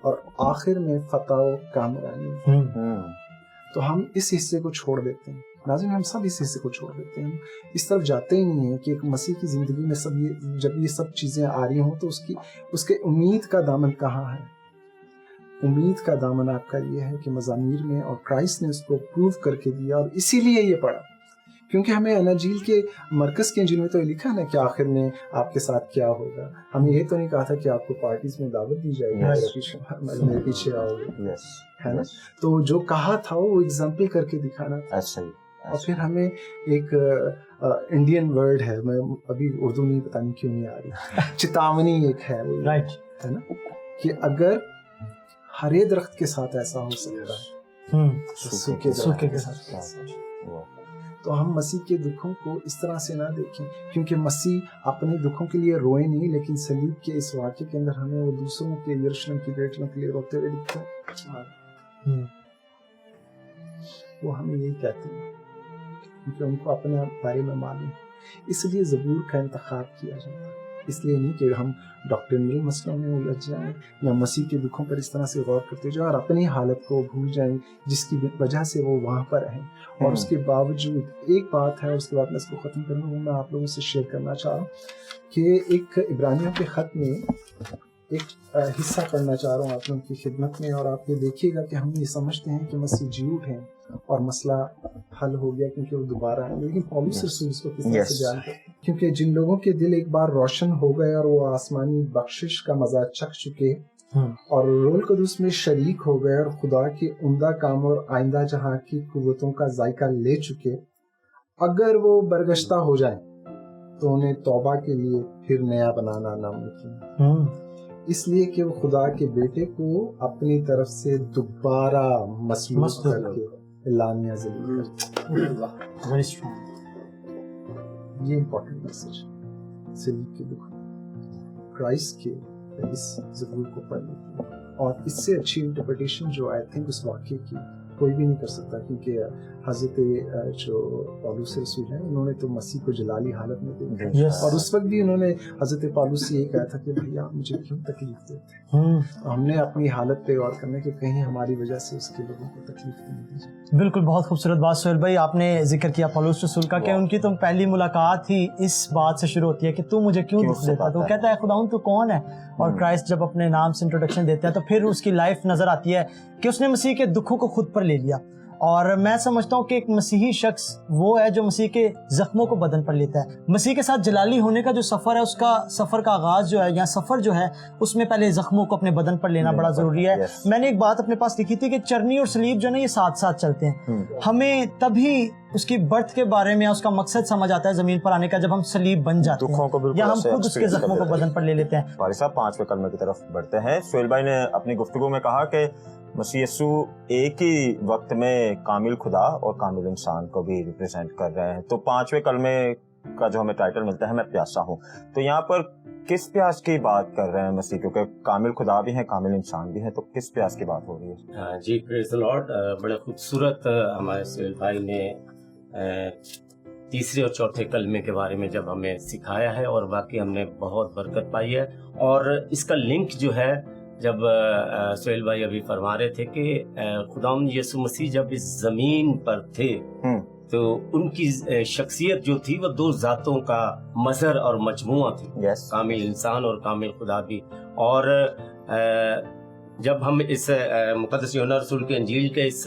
और आखिर में फतह कामरानी। तो हम इस हिस्से को छोड़ देते हैं, नाज़रीन, हम सब इस हिस्से को छोड़ देते हैं। इस तरफ जाते ही नहीं है कि एक मसीह की ज़िंदगी में सब ये, जब ये सब चीज़ें आ रही हों तो उसके उम्मीद का दामन कहाँ है। उम्मीद का दामन आपका ये है कि मज़ामीर में, और क्राइस्ट ने उसको प्रूव करके दिया, और इसीलिए ये पढ़ा, क्योंकि हमें अनाजील के मरकज़ के इंजील में तो लिखा ना कि आखिर में आपके साथ क्या होगा। हमें ये तो नहीं कहा था कि आपको पार्टीज में दावत दी जाएगी, मेरे पीछे आओगे, है ना। तो जो कहा था वो एग्जाम्पल करके दिखाना था। और फिर हमें एक इंडियन वर्ड है, मैं अभी उर्दू नहीं, पता नहीं क्यों नहीं आ रही, चेतावनी एक है, राइट, है ना, कि अगर हरे दरख्त के साथ ऐसा हो सकता है, सूखे के साथ। तो हम मसीह के दुखों को इस तरह से ना देखें, क्योंकि मसीह अपने दुखों के लिए रोए नहीं, लेकिन सलीब के इस वाक़े के अंदर हमें वो दूसरों के, यरूशलेम की बेटियों के लिए रोते हुए दिखते हैं। वो हमें यही कहते हैं, क्योंकि उनको अपने बारे में मालूम, इसलिए ज़बूर का इंतखाब किया जाता है। इसलिए नहीं कि हम डॉक्टरिनल मसलों में उलझ जाएं या मसीह के दुखों पर इस तरह से गौर करते जाएं और अपनी हालत को भूल जाएं जिसकी वजह से वो वहाँ पर हैं। और उसके बावजूद एक बात है, उसके बाद मैं इसको ख़त्म करूँगा, वो मैं आप लोगों से शेयर करना चाह रहा हूँ कि एक इब्रानियों के ख़त में एक हिस्सा पढ़ना चाह रहा हूँ आप लोगों की खिदमत में। और आप ये देखिएगा कि हम ये समझते हैं कि मसीह जी उठे और मसला हल हो गया क्योंकि वो दोबारा है, लेकिन पौलुस रसूल इसको किस तरह से जानते हैं? क्योंकि जिन लोगों के दिल एक बार रोशन हो गए और वो आसमानी बख्शिश का मजा चख चुके और रोल कदूस में शरीक हो गए और खुदा के उम्दा काम और आइंदा जहां की कुव्वतों का जायका ले चुके, अगर वो बरगश्ता हो जाए तो उन्हें तौबा के लिए फिर नया बनाना नामुमकिन, इसलिए कि वो खुदा के बेटे को अपनी तरफ से दोबारा मसलूक करके लानिया ज़रूर करते। ये इम्पोर्टेंट मैसेज सलीब के दुख, क्राइस्ट के इस ज़बूर को पढ़ने की, और इससे अच्छी इंटरप्रिटेशन जो आई थिंक उस वाक्य की कोई भी नहीं कर सकता, क्योंकि हज़रत जो पौलुस रसूल हैं उन्होंने तो मसीह को जलाली हालत में देखा और उस वक्त भी उन्होंने हज़रत पौलुस से यही कहा था कि भैया आप मुझे क्यों तकलीफ देते हैं। हमने अपनी हालत पे गौर करने कि कहीं हमारी वजह से उसके लोगों को तकलीफ नहीं दी जाए। बिल्कुल, बहुत खूबसूरत बात सोहेल भाई आपने जिक्र किया पौलुस रसूल का कि उनकी तो पहली मुलाकात ही इस बात से शुरू होती है कि तू मुझे क्यों दुख देता, तो कहता है खुदाउन तू कौन है। और क्राइस्ट जब अपने नाम से इंट्रोडक्शन देते हैं तो फिर उसकी लाइफ नजर आती है कि उसने मसीह के दुखों को खुद पर ले लिया। और मैं समझता हूँ कि एक मसीही शख्स वो है जो मसीह के जख्मों को बदन पर लेता है। मसीह के साथ जलाली होने का जो सफ़र है, उसका सफ़र का आगाज़ जो है या सफ़र जो है उसमें पहले जख्मों को अपने बदन पर लेना बड़ा ज़रूरी है। मैंने एक बात अपने पास लिखी थी कि चरनी और सलीब जो है ये साथ साथ चलते हैं। हमें तभी اس کی برتھ کے بارے میں اس کا مقصد سمجھ آتا ہے زمین پر آنے کا جب ہم سلیب بن جاتے دکھوں کو ہیں بالکل یا ہم ایسے خود اس کے experience زخموں کو کر لیتے بدن پر لے لیتے ہیں. فارغ صاحب 5ویں کلمے کی طرف بڑھتے ہیں. سہیل بھائی نے اپنی گفتگو میں کہا کہ مسیح یسوع ایک ہی وقت میں کامل خدا اور کامل انسان کو بھی ریپرزینٹ کر رہے ہیں. تو 5ویں کلمے کا جو ہمیں ٹائٹل ملتا ہے میں پیاسا ہوں, تو یہاں پر کس پیاس کی بات کر رہے ہیں مسیح, کیونکہ کامل خدا بھی ہیں کامل انسان بھی ہیں, تو کس پیاس کی بات ہو رہی ہے؟ جی پریز دی لارڈ. بڑے خوبصورت ہمارے سہیل بھائی نے تیسرے اور چوتھے کلمے کے بارے میں جب ہمیں سکھایا ہے, اور واقعی ہم نے بہت برکت پائی ہے. اور اس کا لنک جو ہے, جب سہیل بھائی ابھی فرما رہے تھے کہ خداوند یسوع مسیح جب اس زمین پر تھے تو ان کی شخصیت جو تھی وہ 2 ذاتوں کا مظہر اور مجموعہ تھی, کامل انسان اور کامل خدا بھی. اور جب ہم اس مقدس یوحنا رسول کے انجیل کے اس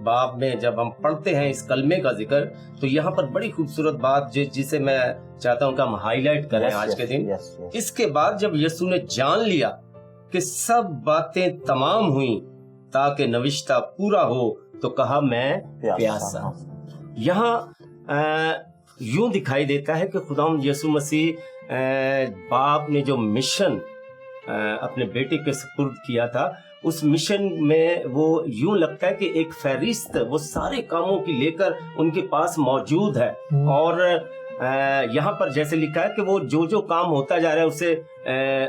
باب میں جب ہم پڑھتے ہیں اس کلمے کا ذکر, تو یہاں پر بڑی خوبصورت بات جسے میں چاہتا ہوں کہ ہم ہائی لائٹ کریں آج کے دن. اس کے بعد جب یسوع نے جان لیا کہ سب باتیں تمام ہوئیں تاکہ نوشتہ پورا ہو, تو کہا میں پیاسا. یہاں یوں دکھائی دیتا ہے کہ خداوند یسوع مسیح باپ نے جو مشن اپنے بیٹے کے سپرد کیا تھا, اس مشن میں وہ یوں لگتا ہے کہ ایک فہرست وہ سارے کاموں کی لے کر ان کے پاس موجود ہے. اور یہاں پر جیسے لکھا ہے کہ وہ جو کام ہوتا جا رہا ہے اسے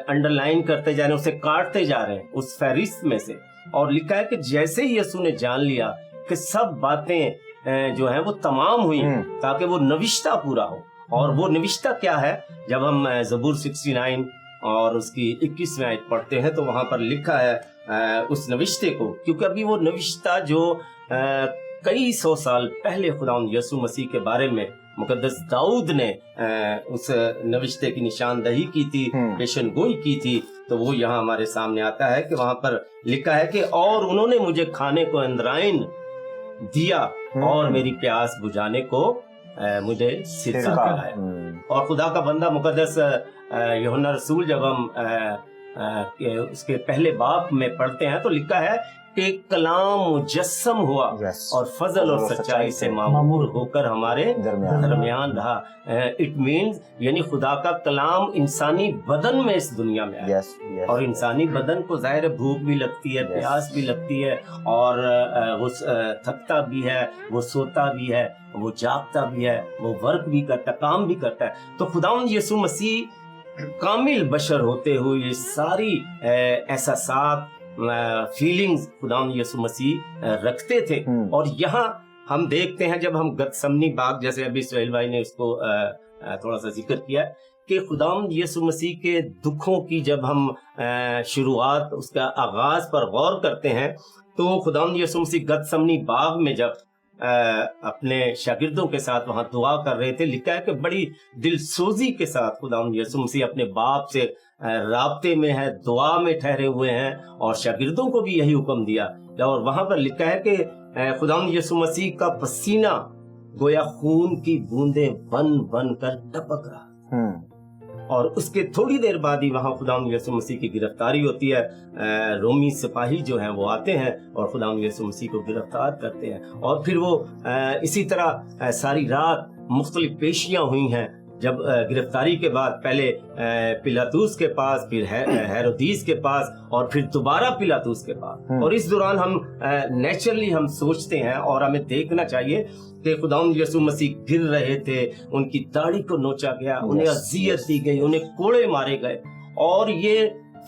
انڈر لائن کرتے جا رہے ہیں, اسے کاٹتے جا رہے ہیں اس فہرست میں سے. اور لکھا ہے کہ جیسے ہی یسوع نے جان لیا کہ سب باتیں جو ہیں وہ تمام ہوئی تاکہ وہ نوشتہ پورا ہو. اور وہ نوشتہ کیا ہے, جب ہم زبور 69 اور اس کی 21ویں آیت پڑھتے ہیں تو وہاں پر لکھا ہے اس نوشتے کو, کیونکہ ابھی وہ نوشتہ جو کئی 100 سال پہلے خداوند یسوع مسیح کے بارے میں مقدس داؤد نے اس نوشتے کی نشاندہی کی تھی, پیشن گوئی کی تھی, تو وہ یہاں ہمارے سامنے آتا ہے کہ وہاں پر لکھا ہے کہ اور انہوں نے مجھے کھانے کو اندرائن دیا اور میری پیاس بجھانے کو مجھے صدقہ کھلایا. اور خدا کا بندہ مقدس یوحنا رسول جب ہم اس کے پہلے باب میں پڑھتے ہیں تو لکھا ہے کہ کلام مجسم ہوا اور فضل اور سچائی سے معمور ہو کر ہمارے درمیان رہا. اٹ مینز یعنی خدا کا کلام انسانی بدن میں اس دنیا میں آیا, اور انسانی بدن کو ظاہر بھوک بھی لگتی ہے, پیاس بھی لگتی ہے, اور وہ تھکتا بھی ہے, وہ سوتا بھی ہے, وہ جاگتا بھی ہے, وہ ورک بھی کرتا, کام بھی کرتا ہے. تو خداوند یسوع مسیح کامل بشر ہوتے ہوئے یہ ساری احساسات فیلنگز خداوند یسوع مسیح رکھتے تھے. اور یہاں ہم دیکھتے ہیں جب ہم گتسمنی باغ, جیسے ابھی سہیل بھائی نے اس کو تھوڑا سا ذکر کیا, کہ خداوند یسوع مسیح کے دکھوں کی جب ہم شروعات اس کا آغاز پر غور کرتے ہیں تو خداوند یسوع مسیح گتسمنی باغ میں جب اپنے شاگردوں کے ساتھ وہاں دعا کر رہے تھے, لکھا ہے کہ بڑی دل سوزی کے ساتھ خداوند یسوع مسیح اپنے باپ سے رابطے میں ہے, دعا میں ٹھہرے ہوئے ہیں, اور شاگردوں کو بھی یہی حکم دیا. اور وہاں پر لکھا ہے کہ خداوند یسوع مسیح کا پسینہ گویا خون کی بوندیں بن بن کر ٹپک رہا. اور اس کے تھوڑی دیر بعد ہی وہاں خداوند یسوع مسیح کی گرفتاری ہوتی ہے. رومی سپاہی جو ہیں وہ آتے ہیں اور خداوند یسوع مسیح کو گرفتار کرتے ہیں, اور پھر وہ اسی طرح ساری رات مختلف پیشیاں ہوئی ہیں. جب گرفتاری کے بعد پہلے پلاطوس کے پاس, پھر ہیرودیس کے پاس, اور پھر دوبارہ پلاطوس کے پاس. اور اس دوران ہم نیچرلی ہم سوچتے ہیں اور ہمیں دیکھنا چاہیے کہ خداوند یسوع مسیح گر رہے تھے, ان کی داڑھی کو نوچا گیا, انہیں اذیت دی گئی, انہیں کوڑے مارے گئے. اور یہ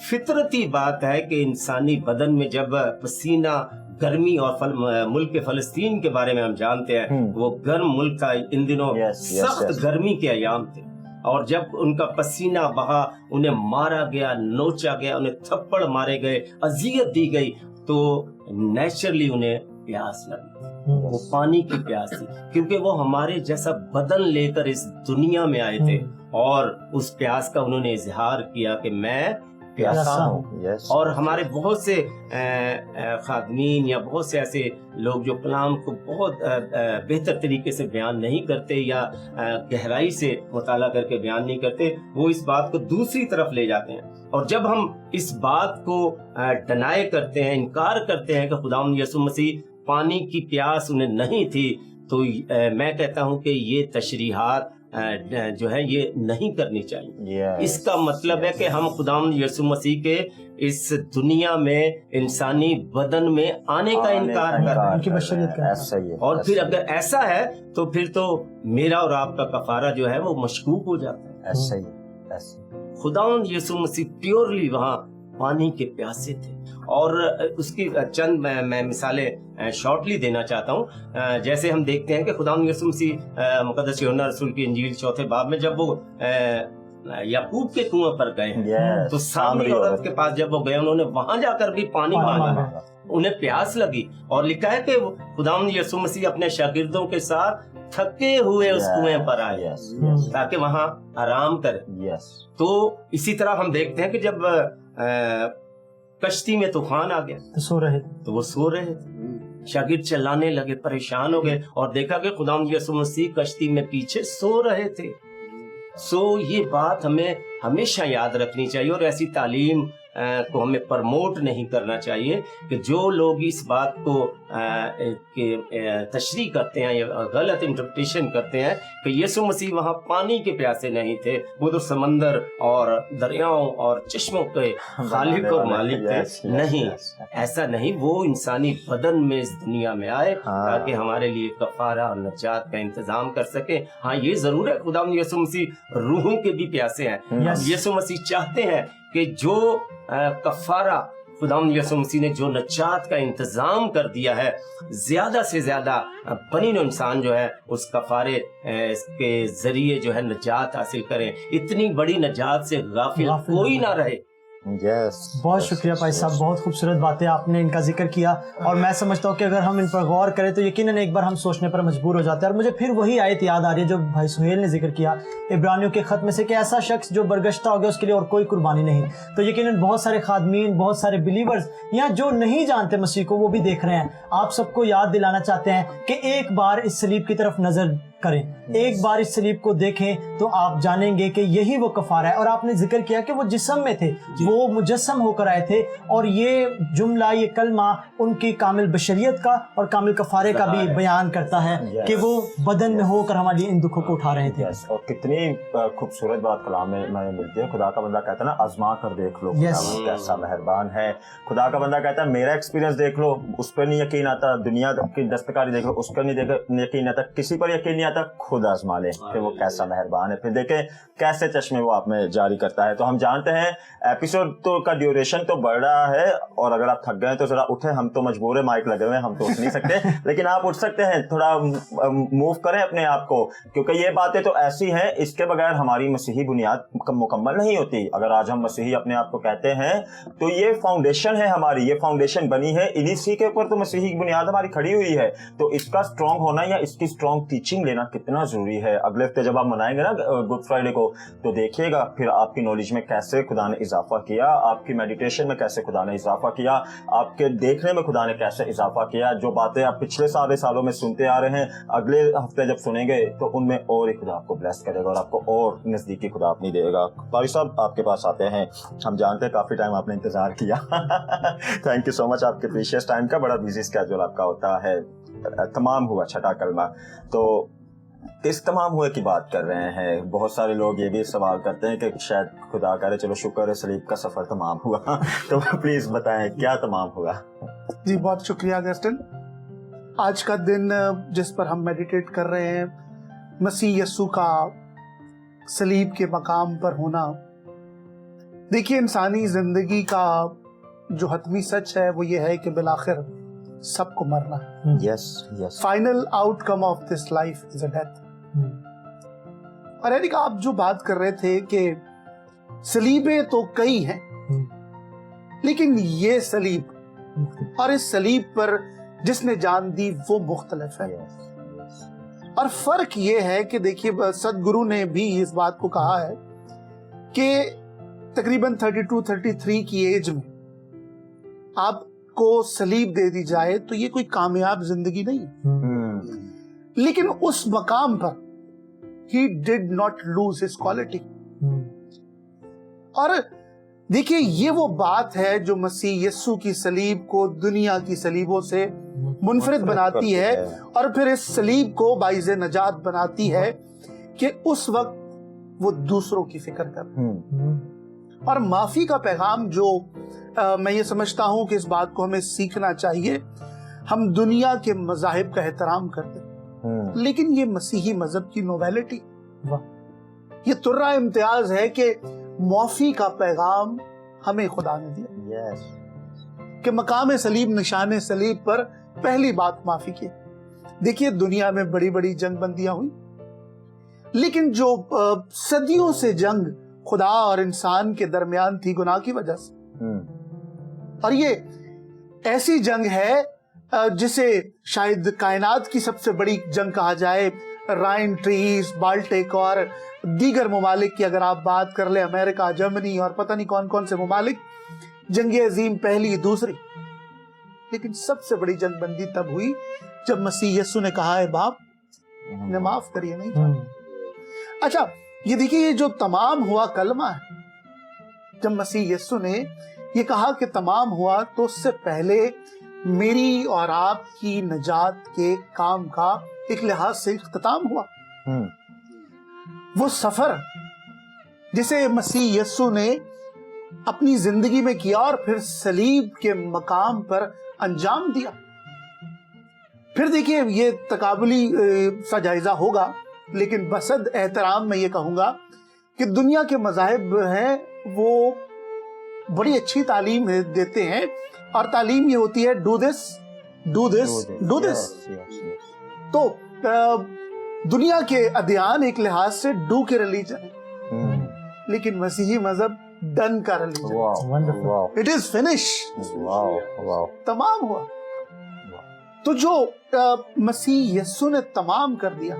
فطرتی بات ہے کہ انسانی بدن میں جب پسینہ گرمی, اور ملک فلسطین کے بارے میں ہم جانتے ہیں وہ گرم ملک تھا, ان دنوں سخت گرمی کے ایام تھے, اور جب ان کا پسینہ بہا, انہیں مارا گیا, نوچا گیا, انہیں تھپڑ مارے گئے, اذیت دی گئی, تو نیچرلی انہیں پیاس لگی. وہ پانی کی پیاس تھی, کیونکہ وہ ہمارے جیسا بدن لے کر اس دنیا میں آئے تھے, اور اس پیاس کا انہوں نے اظہار کیا کہ میں پیاسا ہوں. اور ہمارے بہت سے خادمین یا بہت سے ایسے لوگ جو کلام کو بہت بہتر طریقے سے بیان نہیں کرتے یا گہرائی سے مطالعہ کر کے بیان نہیں کرتے, وہ اس بات کو دوسری طرف لے جاتے ہیں. اور جب ہم اس بات کو ڈینائی کرتے ہیں, انکار کرتے ہیں کہ خداوند یسوع مسیح پانی کی پیاس انہیں نہیں تھی, तो मैं कहता हूँ कि ये तशरीहात जो है ये नहीं करनी चाहिए। इसका मतलब है कि हम खुदावंद यीशु मसीह के इस दुनिया में इंसानी बदन में आने का इनकार कर रहे उनकी बशरियत का ऐसा ही है। और फिर अगर ऐसा है तो फिर तो मेरा और आपका कफारा जो है वो मशकूक हो जाता है। ऐसा ही ऐसा। खुदावंद यीशु मसीह प्योरली वहाँ पानी के प्यासे थे और उसकी चंद मैं मिसालें शॉर्टली देना चाहता हूँ। जैसे हम देखते हैं कि खुदावंद यीशु मसीह मुकद्दस यूहन्ना रसूल की इंजील 4 बाब में जब वो याकूब के कुएं पर गए तो सामरी औरत के पास जब वो गए उन्होंने वहां जाकर भी पानी मांगा, उन्हें प्यास लगी और लिखा है कि खुदावंद यीशु मसीह अपने शागिर्दों के साथ थके हुए उस कुएं पर आए ताकि वहां आराम करें। तो इसी तरह हम देखते हैं कि जब कश्ती में तूफान आ गया तो सो रहे थे, तो वो सो रहे थे, शागिर्द चिल्लाने लगे, परेशान हो गए और देखा कि खुदावंद यीशु मसीह कश्ती में पीछे सो रहे थे। सो ये बात हमें हमेशा याद रखनी चाहिए और ऐसी तालीम को हमें प्रमोट नहीं करना चाहिए कि जो लोग इस बात को तशरीह करते हैं या गलत इंटरप्रिटेशन करते हैं कि यीशु मसीह वहाँ पानी के प्यासे नहीं थे, वो तो समंदर और दरियाओं और चश्मों के खालिक और मालिक थे। नहीं, ऐसा नहीं, वो इंसानी बदन में इस दुनिया में आए ताकि हमारे लिए कफारा और नजात का इंतजाम कर सके। हाँ, ये जरूर है खुदावंद यीशु मसीह रूहों के भी प्यासे हैं। यीशु मसीह चाहते हैं कि जो कफारा खुदावंद यीशु मसीह ने जो नजात का इंतजाम कर दिया है, ज्यादा से ज्यादा बनी इंसान जो है उस कफारे के जरिए जो है नजात हासिल करें। इतनी बड़ी नजात से गाफिल कोई ना रहे। बहुत शुक्रिया भाई साहब, बहुत खूबसूरत बातें आपने इनका जिक्र किया और मैं समझता हूँ कि अगर हम इन पर गौर करें तो यकीनन एक बार हम सोचने पर मजबूर हो जाते हैं। और मुझे फिर वही आयत याद आ रही है जो भाई सुहेल ने जिक्र किया इब्रानियों के खत में से कि ऐसा शख्स जो बरगश्ता हो गया उसके लिए और कोई कुर्बानी नहीं। तो यकीनन बहुत सारे खादमीन, बहुत सारे बिलीवर्स या जो नहीं जानते मसीह को वो भी देख रहे हैं। आप सबको याद दिलाना चाहते हैं कि एक बार इस सलीब की तरफ नजर करें, एक बार इस सलीब को देखें तो आप जानेंगे कि यही वो कफारा है। और आपने जिक्र किया कि वो जिस्म में थे, वो मुजस्सम होकर आए थे और ये जुमला, ये कलमा उनकी कामिल बशरियत का और कामिल कफारे का भी बयान करता है कि वो बदन में होकर हमारे लिए इन दुखों को उठा रहे थे। और कितनी खूबसूरत बात कलाम में मिलती है। खुदा का बंदा कहता है ना, आजमा कर देख लो कैसा मेहरबान है। खुदा का बंदा कहता है मेरा एक्सपीरियंस देख लो, उस पर नहीं यकीन आता, दुनिया की दस्तकारी देख लो, उस पर नहीं यकीन आता, किसी पर यकीन नहीं आता, खुद आजमा ले कि वो कैसा मेहरबान है। फिर देखें कैसे चश्मे वो आप में जारी करता है। तो हम जानते हैं एपिसोड तो का ड्यूरेशन तो बढ़ रहा है और अगर आप थक गए तो जरा उठे, हम तो मजबूर है, माइक लगे हुए हम तो उठ नहीं सकते लेकिन आप उठ सकते हैं, थोड़ा मूव करें अपने आप को, क्योंकि ये बातें तो ऐसी हैं इसके बगैर हमारी मसीही बुनियाद मुकम्मल नहीं होती। अगर आज हम मसीही अपने आप को कहते हैं तो ये फाउंडेशन है हमारी, ये फाउंडेशन बनी है, इसी के ऊपर तो मसीही बुनियाद हमारी खड़ी हुई है। तो इसका स्ट्रॉन्ग होना या इसकी स्ट्रॉन्ग टीचिंग लेना कितना जरूरी है। अगले हफ्ते जब आप मनाएंगे ना गुड फ्राइडे को तो देखिएगा फिर आपकी नॉलेज में कैसे खुदा ने इजाफा किया, आपकी मेडिटेशन में कैसे खुदा ने इजाफा किया, आपके देखने में खुदा ने कैसे इजाफा किया। जो बातें आप पिछले सारे सालों में सुनते आ रहे हैं अगले हफ्ते जब सुनेंगे तो उनमें और ही खुदा आपको ब्लेस करेगा और आपको और नजदीकी खुदा अपनी देगा। पारी साहब आपके पास आते हैं, हम जानते हैं काफी टाइम आपने इंतजार किया थैंक यू सो मच आपके प्रीशियस टाइम का, बड़ा बिजी स्केड्यूल आपका होता है। तमाम हुआ छठा कलमा, तो इस तमाम हुए की बात कर रहे हैं। बहुत सारे लोग ये भी सवाल करते हैं कि शायद खुदा करे चलो शुक्र है सलीब का सफर तमाम हुआ तो प्लीज बताएं क्या तमाम हुआ। जी बहुत शुक्रिया अगस्टिन। आज का दिन जिस पर हम मेडिटेट कर रहे हैं, मसीह यस्सु का सलीब के मकाम पर होना, देखिए इंसानी जिंदगी का जो हतमी सच है वो ये है कि बिलाखिर सबको मरना है। Yes yes, final outcome of this life is a death. और एरिक आप जो बात कर रहे थे कि सलीबें तो कई हैं लेकिन ये सलीब और इस सलीब पर जिसने जान दी वो मुख्तलिफ है। और फर्क ये है कि देखिए सदगुरु ने भी इस बात को कहा है कि तकरीबन 32-33 की एज में आपको सलीब दे दी जाए तो ये कोई कामयाब जिंदगी नहीं है। लेकिन उस मकाम पर he did not lose his quality। और देखिए ये वो बात है जो मसीह यस्सु की सलीब को दुनिया की सलीबों से मुनफरिद बनाती है और फिर इस सलीब को बाइज़ नजात बनाती है कि उस वक्त वो दूसरों की फिक्र कर। और माफी का पैगाम जो मैं ये समझता हूं कि इस बात को हमें सीखना चाहिए। हम दुनिया के मज़ाहिब का एहतराम करते हैं, लेकिन ये मसीही मजहब की नोवेलिटी, ये तुर्रा इम्तियाज है कि माफी का पैगाम हमें खुदा ने दिया कि मकाम सलीब, निशान सलीब पर पहली बात माफी की। देखिए दुनिया में बड़ी बड़ी जंग बंदियां हुई, लेकिन जो सदियों से जंग खुदा और इंसान के दरमियान थी गुनाह की वजह से, और ये ऐसी जंग है जिसे शायद कायनात की सबसे बड़ी जंग कहा जाए। राइन ट्रीज, बाल्टिक और दीगर ममालिक की अगर आप बात कर ले, अमेरिका, जर्मनी और पता नहीं कौन कौन से ममालिक, जंग अजीम पहली दूसरी। लेकिन सबसे बड़ी जंग बंदी तब हुई जब मसीह यीशु ने कहा है बाप ने माफ करिए नहीं। अच्छा ये देखिए, ये जो तमाम हुआ कलमा है, जब मसीह यीशु ने ये कहा कि तमाम हुआ, तो उससे पहले मेरी और आपकी नजात के काम का एक लिहाज से इख्तिताम हुआ। वो सफर जिसे मसीह यीशु ने अपनी जिंदगी में किया और फिर सलीब के मकाम पर अंजाम दिया। फिर देखिए ये तकाबुली सा जायजा होगा, लेकिन बसद एहतराम में ये कहूंगा कि दुनिया के मज़ाहिब हैं वो बड़ी अच्छी तालीम देते हैं, और तालीम ये होती है do this do this do this. तो दुनिया के अध्ययन एक लिहाज से डू के रिलीजन है, लेकिन मसीही मजहब डन का रिलीजन, इट इज फिनिश, तमाम हुआ। तो जो मसीह यीशु ने तमाम कर दिया,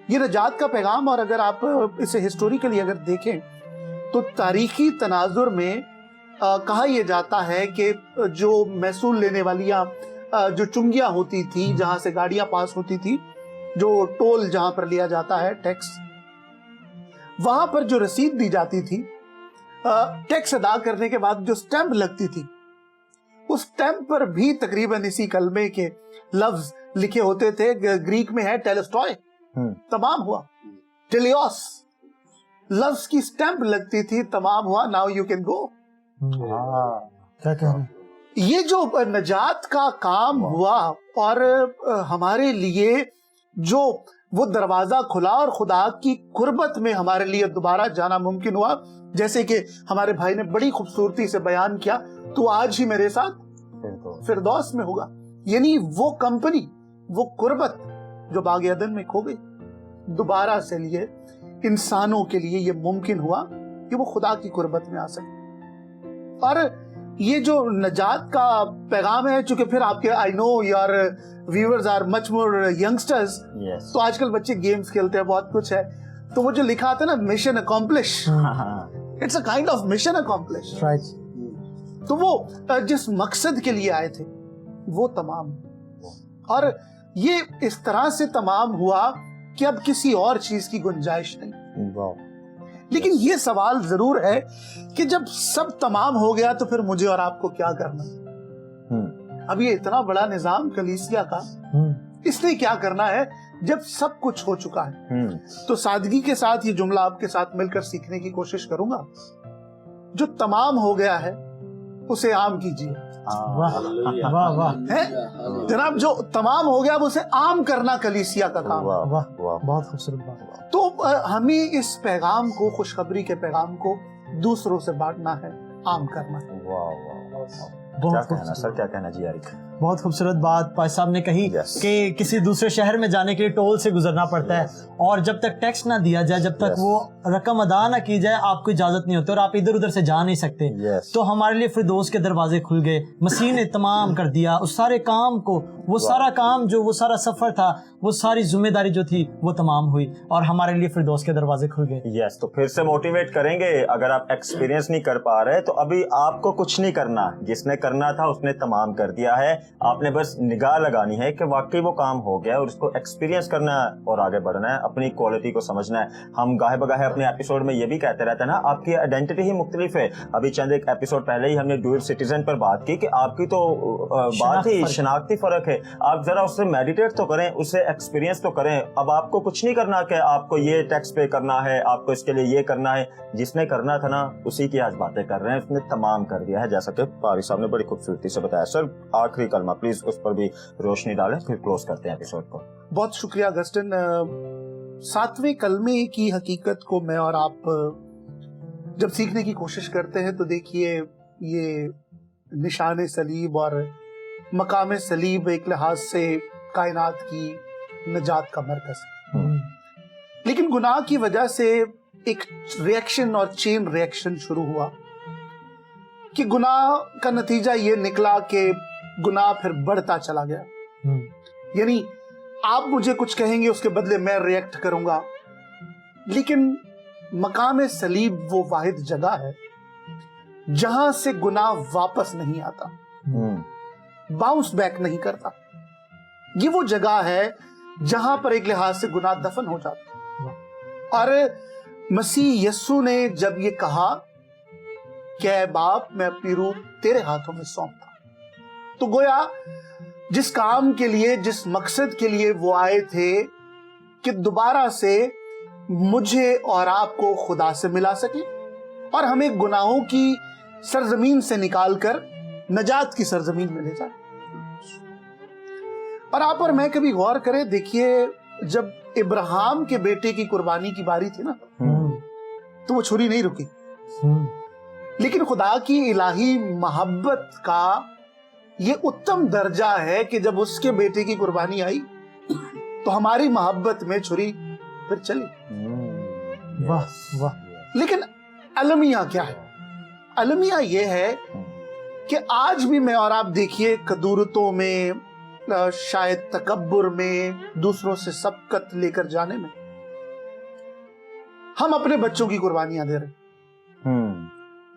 ये नजात का पैगाम। और अगर आप इसे हिस्टोरिकली अगर देखें तो तारीखी तनाजुर में कहा यह जाता है कि जो महसूल लेने वाली जो चुंगियां होती थी, जहां से गाड़ियां पास होती थी, जो टोल जहां पर लिया जाता है टैक्स, वहां पर जो रसीद दी जाती थी, टैक्स अदा करने के बाद जो स्टैंप लगती थी, उस स्टैंप पर भी तकरीबन इसी कलमे के लफ्ज लिखे होते थे। ग्रीक में है टेलेस्टॉय, तमाम हुआ, टेलियोस, लफ्ज की स्टैंप लगती थी, तमाम हुआ, नाउ यू कैन गो। क्या कह रहे हैं? ये जो नजात का काम हुआ और हमारे लिए जो वो दरवाजा खुला और खुदा की कुर्बत में हमारे लिए दोबारा जाना मुमकिन हुआ, जैसे कि हमारे भाई ने बड़ी खूबसूरती से बयान किया, तो आज ही मेरे साथ फिरदौस में होगा। यानी वो कंपनी, वो कुर्बत जो बाग अदन में खो गई, दोबारा से लिए इंसानों के लिए ये मुमकिन हुआ कि वो खुदा की कुर्बत में आ सके। और ये जो नजात का पैगाम है, चूंकि फिर आपके I know your viewers are much more youngsters, तो आजकल बच्चे गेम्स खेलते हैं, बहुत कुछ है, तो वो जो लिखा आता है ना, mission accomplish, it's a kind of mission accomplish, right. तो वो जिस मकसद के लिए आए थे वो तमाम, और ये इस तरह से तमाम हुआ कि अब किसी और चीज की गुंजाइश नहीं। लेकिन ये सवाल जरूर है कि जब सब तमाम हो गया तो फिर मुझे और आपको क्या करना? अब ये इतना बड़ा निजाम कलीसिया का, इसने क्या करना है जब सब कुछ हो चुका है? तो सादगी के साथ ये जुमला आपके साथ मिलकर सीखने की कोशिश करूंगा। जो तमाम हो गया है उसे आम कीजिए। वाह वाह वाह, जनाब, जो तमाम हो गया उसे आम करना कलीसिया का काम। वाह वाह, बहुत खूबसूरत बात। तो हमें इस पैगाम को, खुशखबरी के पैगाम को दूसरों से बांटना है, आम करना है। बहुत कहना सर, क्या कहना जी यारिक? बहुत खूबसूरत बात भाई साहब ने कही कि किसी दूसरे शहर में जाने के लिए टोल से गुजरना पड़ता है, और जब तक टैक्स ना दिया जाए, जब तक वो रकम अदा ना की जाए, आपको इजाजत नहीं होती और आप इधर उधर से जा नहीं सकते। तो हमारे लिए फिरदौस के दरवाजे खुल गए, मसीह ने तमाम कर दिया उस सारे काम को, वो सारा काम जो, वो सारा सफर था, वो सारी जिम्मेदारी जो थी वो तमाम हुई और हमारे लिए फिरदौस के दरवाजे खुल गए। तो फिर से मोटिवेट करेंगे, अगर आप एक्सपीरियंस नहीं कर पा रहे तो अभी आपको कुछ नहीं करना, जिसने करना था उसने तमाम कर दिया है। आपने बस निगाह लगानी है कि वाकई वो काम हो गया और उसको एक्सपीरियंस करना है और आगे बढ़ना है, अपनी क्वालिटी को समझना है। हम गाहे बगाहे अपने एपिसोड में ये भी कहते रहते हैं ना, आपकी आइडेंटिटी ही मुख्तलिफ है। अभी चंद एक एपिसोड पहले ही हमने ड्यूल सिटीजन पर बात की कि आपकी तो बात ही शनाख्ती फर्क है। आप जरा उससे मेडिटेट तो करें, उससे एक्सपीरियंस तो करें। अब आपको कुछ नहीं करना कि आपको ये टैक्स पे करना है, आपको इसके लिए ये करना है। जिसने करना था ना उसी की आज बातें कर रहे हैं, उसने तमाम कर दिया है, जैसा कि पारी साहब ने बड़ी खूबसूरती से बताया। सर आखिरी कलमा प्लीज उस पर भी रोशनी डालें, फिर क्लोज करते हैं एपिसोड को। बहुत शुक्रिया अगस्टिन। 7वें कलमे की हकीकत को मैं और आप जब सीखने की कोशिश करते हैं तो देखिए ये निशान सलीब और मकाम सलीब एक लिहाज से कायनात की नजात का मरकज है, लेकिन गुनाह की वजह से एक रिएक्शन और चेन रिएक्शन शुरू हुआ कि गुनाह का नतीजा ये निकला कि गुनाह फिर बढ़ता चला गया। यानी आप मुझे कुछ कहेंगे, उसके बदले मैं रिएक्ट करूंगा। लेकिन मकाम सलीब वो वाहिद जगह है जहां से गुनाह वापस नहीं आता, बाउंस बैक नहीं करता। ये वो जगह है जहां पर एक लिहाज से गुनाह दफन हो जाता। और मसीह यस्सु ने जब ये कहा कि ऐ बाप मैं अपनी रूह तेरे हाथों में सौंपता, तो गोया जिस काम के लिए, जिस मकसद के लिए वो आए थे कि दोबारा से मुझे और आपको खुदा से मिला सके और हमें गुनाहों की सरजमीन से निकालकर नजात की सरजमीन में ले जाए। और आप और मैं कभी गौर करें, देखिए जब इब्राहिम के बेटे की कुर्बानी की बारी थी ना, तो वो छुरी नहीं रुकी। लेकिन खुदा की इलाही मोहब्बत का ये उत्तम दर्जा है कि जब उसके बेटे की कुर्बानी आई तो हमारी मोहब्बत में छुरी फिर चली। वाह वाह। लेकिन अलमिया क्या है? अलमिया ये है कि आज भी मैं और आप देखिए कदूरतों में, शायद तकब्बुर में, दूसरों से सबकत लेकर जाने में हम अपने बच्चों की कुर्बानियां दे रहे हैं।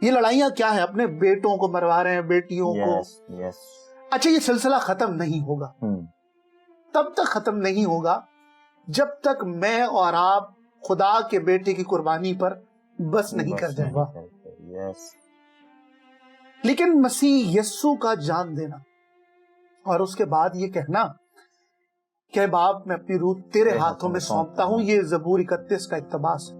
ये लड़ाइयां क्या है? अपने बेटों को मरवा रहे हैं, बेटियों को। अच्छा, ये सिलसिला खत्म नहीं होगा। तब तक खत्म नहीं होगा जब तक मैं और आप खुदा के बेटे की कुर्बानी पर बस नहीं कर जाएंगे। लेकिन मसीह यस्सु का जान देना और उसके बाद ये कहना कि बाप मैं अपनी रूह तेरे हाथों में सौंपता हूँ, ये ज़बूर 31 का इक़्तिबास है,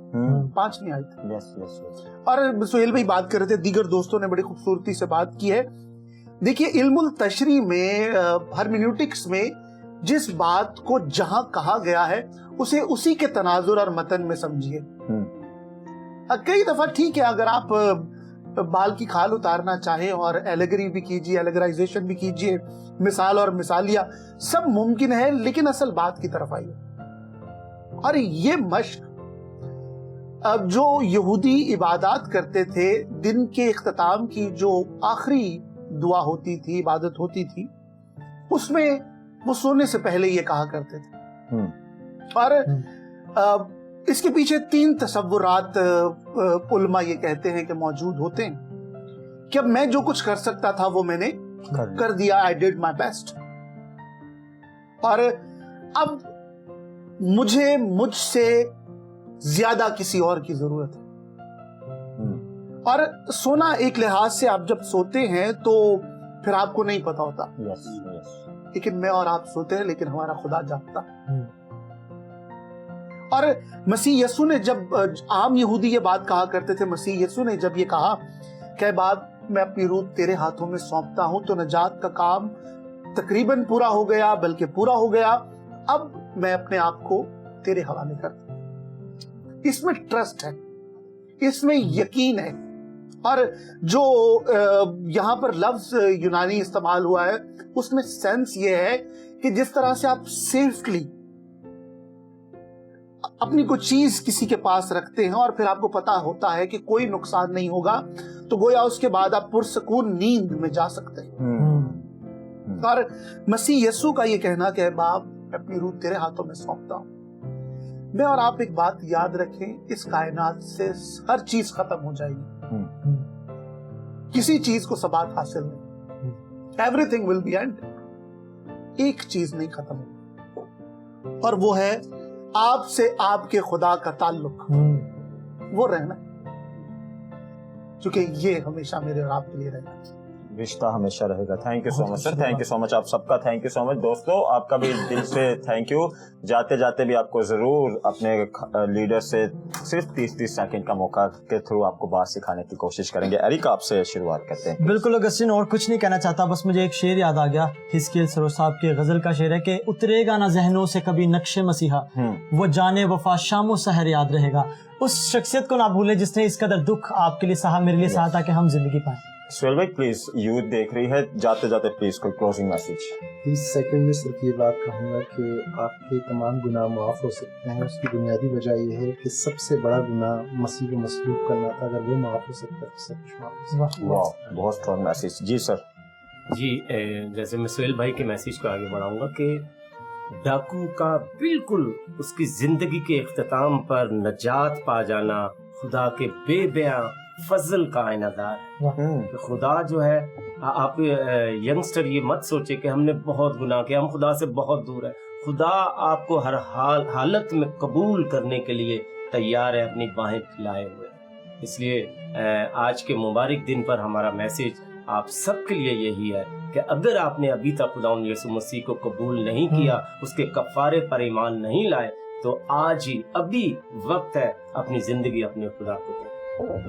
5वीं आयत। और सुहेल भाई बात कर रहे थे, दीगर दोस्तों ने बड़ी खूबसूरती से बात की है। देखिए इल्मुल तशरी में, हर्मेन्यूटिक्स में जिस बात को जहां कहा गया है उसे उसी के तनाजुर और मतन में समझिए। कई दफा ठीक है अगर आप बाल की खाल उतारना चाहें और एलेगरी भी कीजिए, एलेगराइजेशन भी कीजिए, मिसाल और मिसालिया सब मुमकिन है, लेकिन असल बात की तरफ आइए। और ये मश्क अब जो यहूदी इबादत करते थे, दिन के इख्तिताम की जो आखिरी दुआ होती थी, इबादत होती थी, उसमें वो सोने से पहले ये कहा करते थे। और इसके पीछे 3 तसव्वुरात उलमा ये कहते हैं कि मौजूद होते हैं कि अब मैं जो कुछ कर सकता था वो मैंने कर दिया, आई डिड माई बेस्ट। और अब मुझे मुझसे ज्यादा किसी और की जरूरत है। और सोना एक लिहाज से आप जब सोते हैं तो फिर आपको नहीं पता होता, लेकिन मैं और आप सोते हैं लेकिन हमारा खुदा जागता। और मसीह यस्सु ने जब, आम यहूदी ये बात कहा करते थे, मसीह यस्सु ने जब ये कहा कि बाप मैं अपनी रूह तेरे हाथों में सौंपता हूं, तो नजात का काम तकरीबन पूरा हो गया, बल्कि पूरा हो गया। अब मैं अपने आप को तेरे हवाले करता हूं। इसमें ट्रस्ट है, इसमें यकीन है। और जो यहाँ पर लफ्ज यूनानी इस्तेमाल हुआ है उसमें सेंस ये है कि जिस तरह से आप सेफली अपनी कोई चीज किसी के पास रखते हैं और फिर आपको पता होता है कि कोई नुकसान नहीं होगा, तो गोया उसके बाद आप पुरसकून नींद में जा सकते हैं। और मसीह यस्सु का ये कहना कि बाप मैं अपनी रूह तेरे हाथों में सौंपता हूं। मैं और आप एक बात याद रखें, इस कायनात से हर चीज खत्म हो जाएगी, किसी चीज को सबात हासिल नहीं, एवरीथिंग विल बी एंड। एक चीज नहीं खत्म होगी, और वो है आपसे आपके खुदा का ताल्लुक, वो रहना, क्योंकि ये हमेशा मेरे और आपके लिए रहना, रिश्ता हमेशा रहेगा। Thank you so much sir, thank you so much, आप सबका थैंक यू सो मच। दोस्तों आपका भी दिल से थैंक यू। जाते जाते भी आपको जरूर अपने लीडर से सिर्फ 30-30 सेकंड का मौका के थ्रू आपको बात सिखाने की कोशिश करेंगे। एरिक आपसे शुरुआत करते हैं। बिल्कुल अगस्टिन, और कुछ नहीं कहना चाहता, बस मुझे एक शेर याद आ गया, हिस्कियल सरोज साहब के गजल का शेर है कि उतरेगा ना जहनों से कभी नक्शे मसीहा, वो जाने वफा शामो सहर याद रहेगा। उस शख्सियत को ना भूले जिसने इस कदर दुख आपके लिए सहा, मेरे लिए सहा, ताकि हम जिंदगी पाएं। सुहेल भाई प्लीज, यूथ देख रही है, जाते जाते प्लीज कोई क्लोजिंग मैसेज। 30 सेकंड में सिर्फ ये बात कहूँगा कि आपके तमाम गुनाह माफ़ हो सकते हैं। उसकी बुनियादी वजह यह है कि सबसे बड़ा गुनाह मसीह को मसलूब करना था, अगर वो माफ़ हो सकता है तो सब कुछ माफ़ हो सकता है। वाह, बहुत स्ट्रॉन्ग मैसेज। जी सर। जी, जैसे मैं सुहेल भाई के मैसेज को आगे बढ़ाऊंगा कि डाकू का बिल्कुल उसकी जिंदगी के इख्तिताम पर नजात पा जाना खुदा के बेबयां फजल का आइनादार है। खुदा जो है, आप यंगस्टर ये मत सोचे कि हमने बहुत गुनाह किया, हम खुदा से बहुत दूर है। खुदा आपको हर हालत में कबूल करने के लिए तैयार है, अपनी बाहें फैलाए हुए। इसलिए आज के मुबारक दिन पर हमारा मैसेज आप सबके लिए यही है कि अगर आपने अभी तक खुदावंद यीशु मसीह को कबूल नहीं किया, उसके कफ़ारे पर ईमान नहीं लाए, तो आज ही अभी वक्त है अपनी जिंदगी अपने खुदा को दें।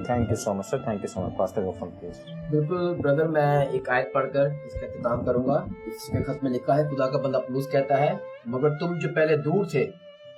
Thank you so much sir, thank you so much. Pastor गोफन प्लीज। बिल्कुल ब्रदर, मैं एक आयत पढ़कर इसका इख्तिताम करूंगा। इसके खत में लिखा है, खुदा का बंदा पौलुस कहता है, मगर तुम जो पहले दूर थे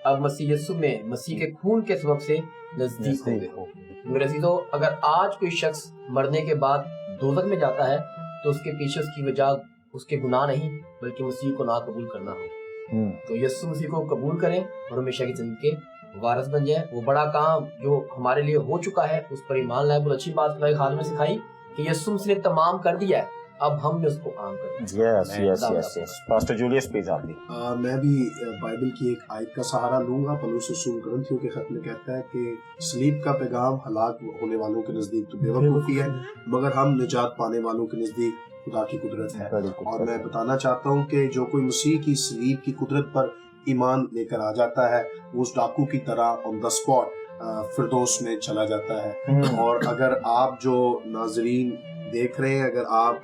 अब मसीह यीशु में मसीह के खून के सबब से नजदीक हो गए। मेरे अजीजों, अगर आज कोई शख्स मरने के बाद दोज़ख में जाता है तो उसके पीछे उसकी वजह उसके गुनाह नहीं बल्कि मसीह को ना कबूल करना हो। तो यीशु मसीह को कबूल करें और हमेशा की जिंदगी के वारिस बन जाए। वो बड़ा काम जो हमारे लिए हो चुका है उस पर ईमान लाए। बहुत अच्छी बात खुदा के हाल में सिखाई कि यीशु मसीह ने तमाम कर दिया है, अब हम ने उसको आम करना है। Yes yes yes yes. Pastor Julius please आप भी। मैं भी बाइबल की एक आयत का सहारा लूंगा। पौलुस रसूल कुरिन्थियों के खत में कहता है कि सलीब का पैगाम हलाक होने वालों के नजदीक तो बेवकूफ़ी है, मगर हम निजात पाने वालों के नजदीक खुदा की कुदरत है। और मैं बताना चाहता हूँ कि जो कोई मसीह की सलीब की कुदरत पर ईमान लेकर आ जाता है, वो उस डाकू की तरह ऑन द स्पॉट फिरदौस में चला जाता है। और अगर आप जो नाजरीन देख रहे हैं, अगर आप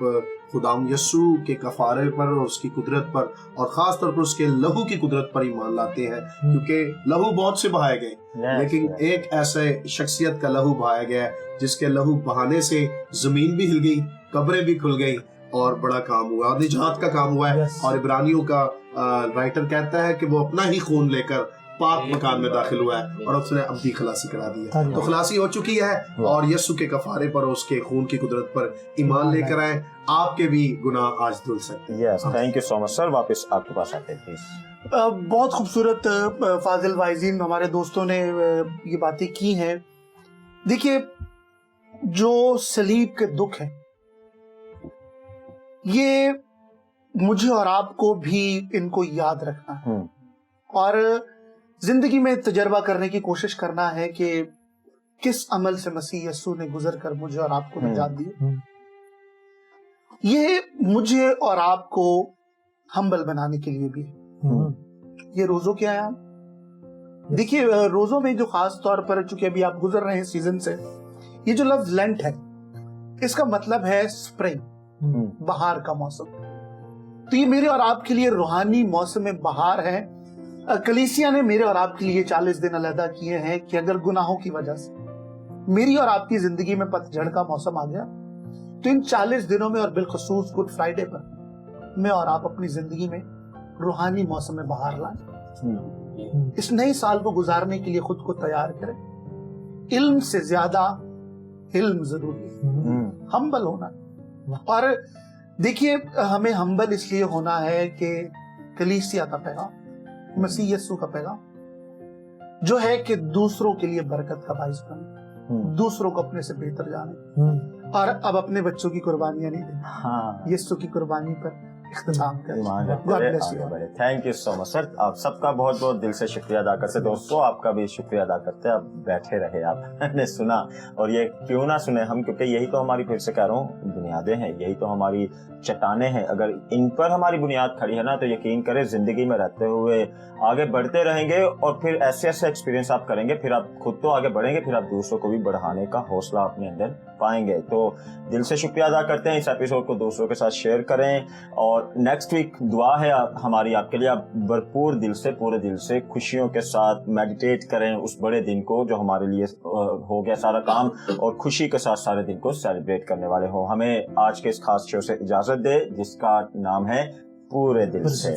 खुदाम यस्सु के कफारे पर और उसकी कुदरत पर और ख़ास तौर पर उसके लहू की कुदरत पर ईमान लाते हैं, क्योंकि लहू बहुत से बहाए गए, लेकिन एक ऐसे शख्सियत का लहू बहाया गया जिसके लहू बहाने से ज़मीन भी हिल गई, कब्रें भी खुल गई और बड़ा काम हुआ और निजात का काम हुआ है। और इब्रानियों का राइटर कहता है कि वो अपना ही खून लेकर पाक मकान में दाखिल हुआ है और उसने अब्दी खलासी करा दी है। तो खलासी हो चुकी है और यीशु के कफारे पर उसके खून की कुदरत पर ईमान लेकर आए, आपके भी गुनाह आज धुल सकते हैं। Yes, thank you so much sir. वापस आपके पास आते हैं प्लीज। बहुत खूबसूरत फाजिल वाइजीन हमारे दोस्तों ने ये बातें की हैं। देखिए, जो सलीब के दुख है ये मुझे और आपको भी इनको याद रखना है और जिंदगी में तजर्बा करने की कोशिश करना है कि किस अमल से मसीह यीशु ने गुजर कर मुझे और आपको निजात दी। ये मुझे और आपको हम्बल बनाने के लिए भी है। ये रोजों के आयाम, देखिए रोजों में जो खास तौर पर, चूंकि अभी आप गुजर रहे हैं सीजन से, ये जो लफ्ज लेंट है इसका मतलब है स्प्रिंग, बहार का मौसम। तो ये मेरे और आपके लिए रूहानी मौसम बहार है। कलीसिया ने मेरे और आपके लिए 40 दिन अलहदा किए हैं कि अगर गुनाहों की वजह से मेरी और आपकी जिंदगी में पतझड़ का मौसम आ गया तो इन 40 दिनों में और बिलखसूस गुड फ्राइडे पर मैं और आप अपनी जिंदगी में रूहानी मौसम में बहार लाएं। इस नए साल को गुजारने के लिए खुद को तैयार करें। इल्म से ज्यादा हिल्म जरूरी है, हम्बल होना। और देखिए, हमें हम्बल इसलिए होना है कि कलीसिया का पैगाम, मसीह यीशु का पैगाम जो है कि दूसरों के लिए बरकत का बाइस बने, दूसरों को अपने से बेहतर जाने और अब अपने बच्चों की कुर्बानियां नहीं देना, यीशु की कुर्बानी पर इख्तिताम करें। ईमान रखते God हुए bless आगे you. बढ़े। Thank you so much sir, आप सबका बहुत बहुत दिल से शुक्रिया अदा करते हैं। दोस्तों आपका भी शुक्रिया अदा करते हैं, आप बैठे रहे, आपने सुना, और ये क्यों ना सुने हम, क्योंकि यही तो हमारी, फिर से कह रहा हूँ, बुनियादें हैं, यही तो हमारी चट्टानें हैं। अगर इन पर हमारी बुनियाद खड़ी है ना, तो यकीन करें जिंदगी में रहते हुए आगे बढ़ते रहेंगे, और फिर ऐसे ऐसे एक्सपीरियंस आप करेंगे, फिर आप खुद तो आगे बढ़ेंगे, फिर आप दूसरों को भी बढ़ाने का हौसला अपने अंदर पाएंगे। तो दिल से शुक्रिया अदा करते हैं, इस एपिसोड को दूसरों के साथ शेयर करें, और नेक्स्ट वीक दुआ है हमारी आपके लिए, आप भरपूर दिल से, पूरे दिल से, खुशियों के साथ मेडिटेट करें उस बड़े दिन को जो हमारे लिए हो गया सारा काम, और खुशी के साथ सारे दिन को सेलिब्रेट करने वाले हो। हमें आज के इस खास शो से इजाजत दे जिसका नाम है पूरे दिल से।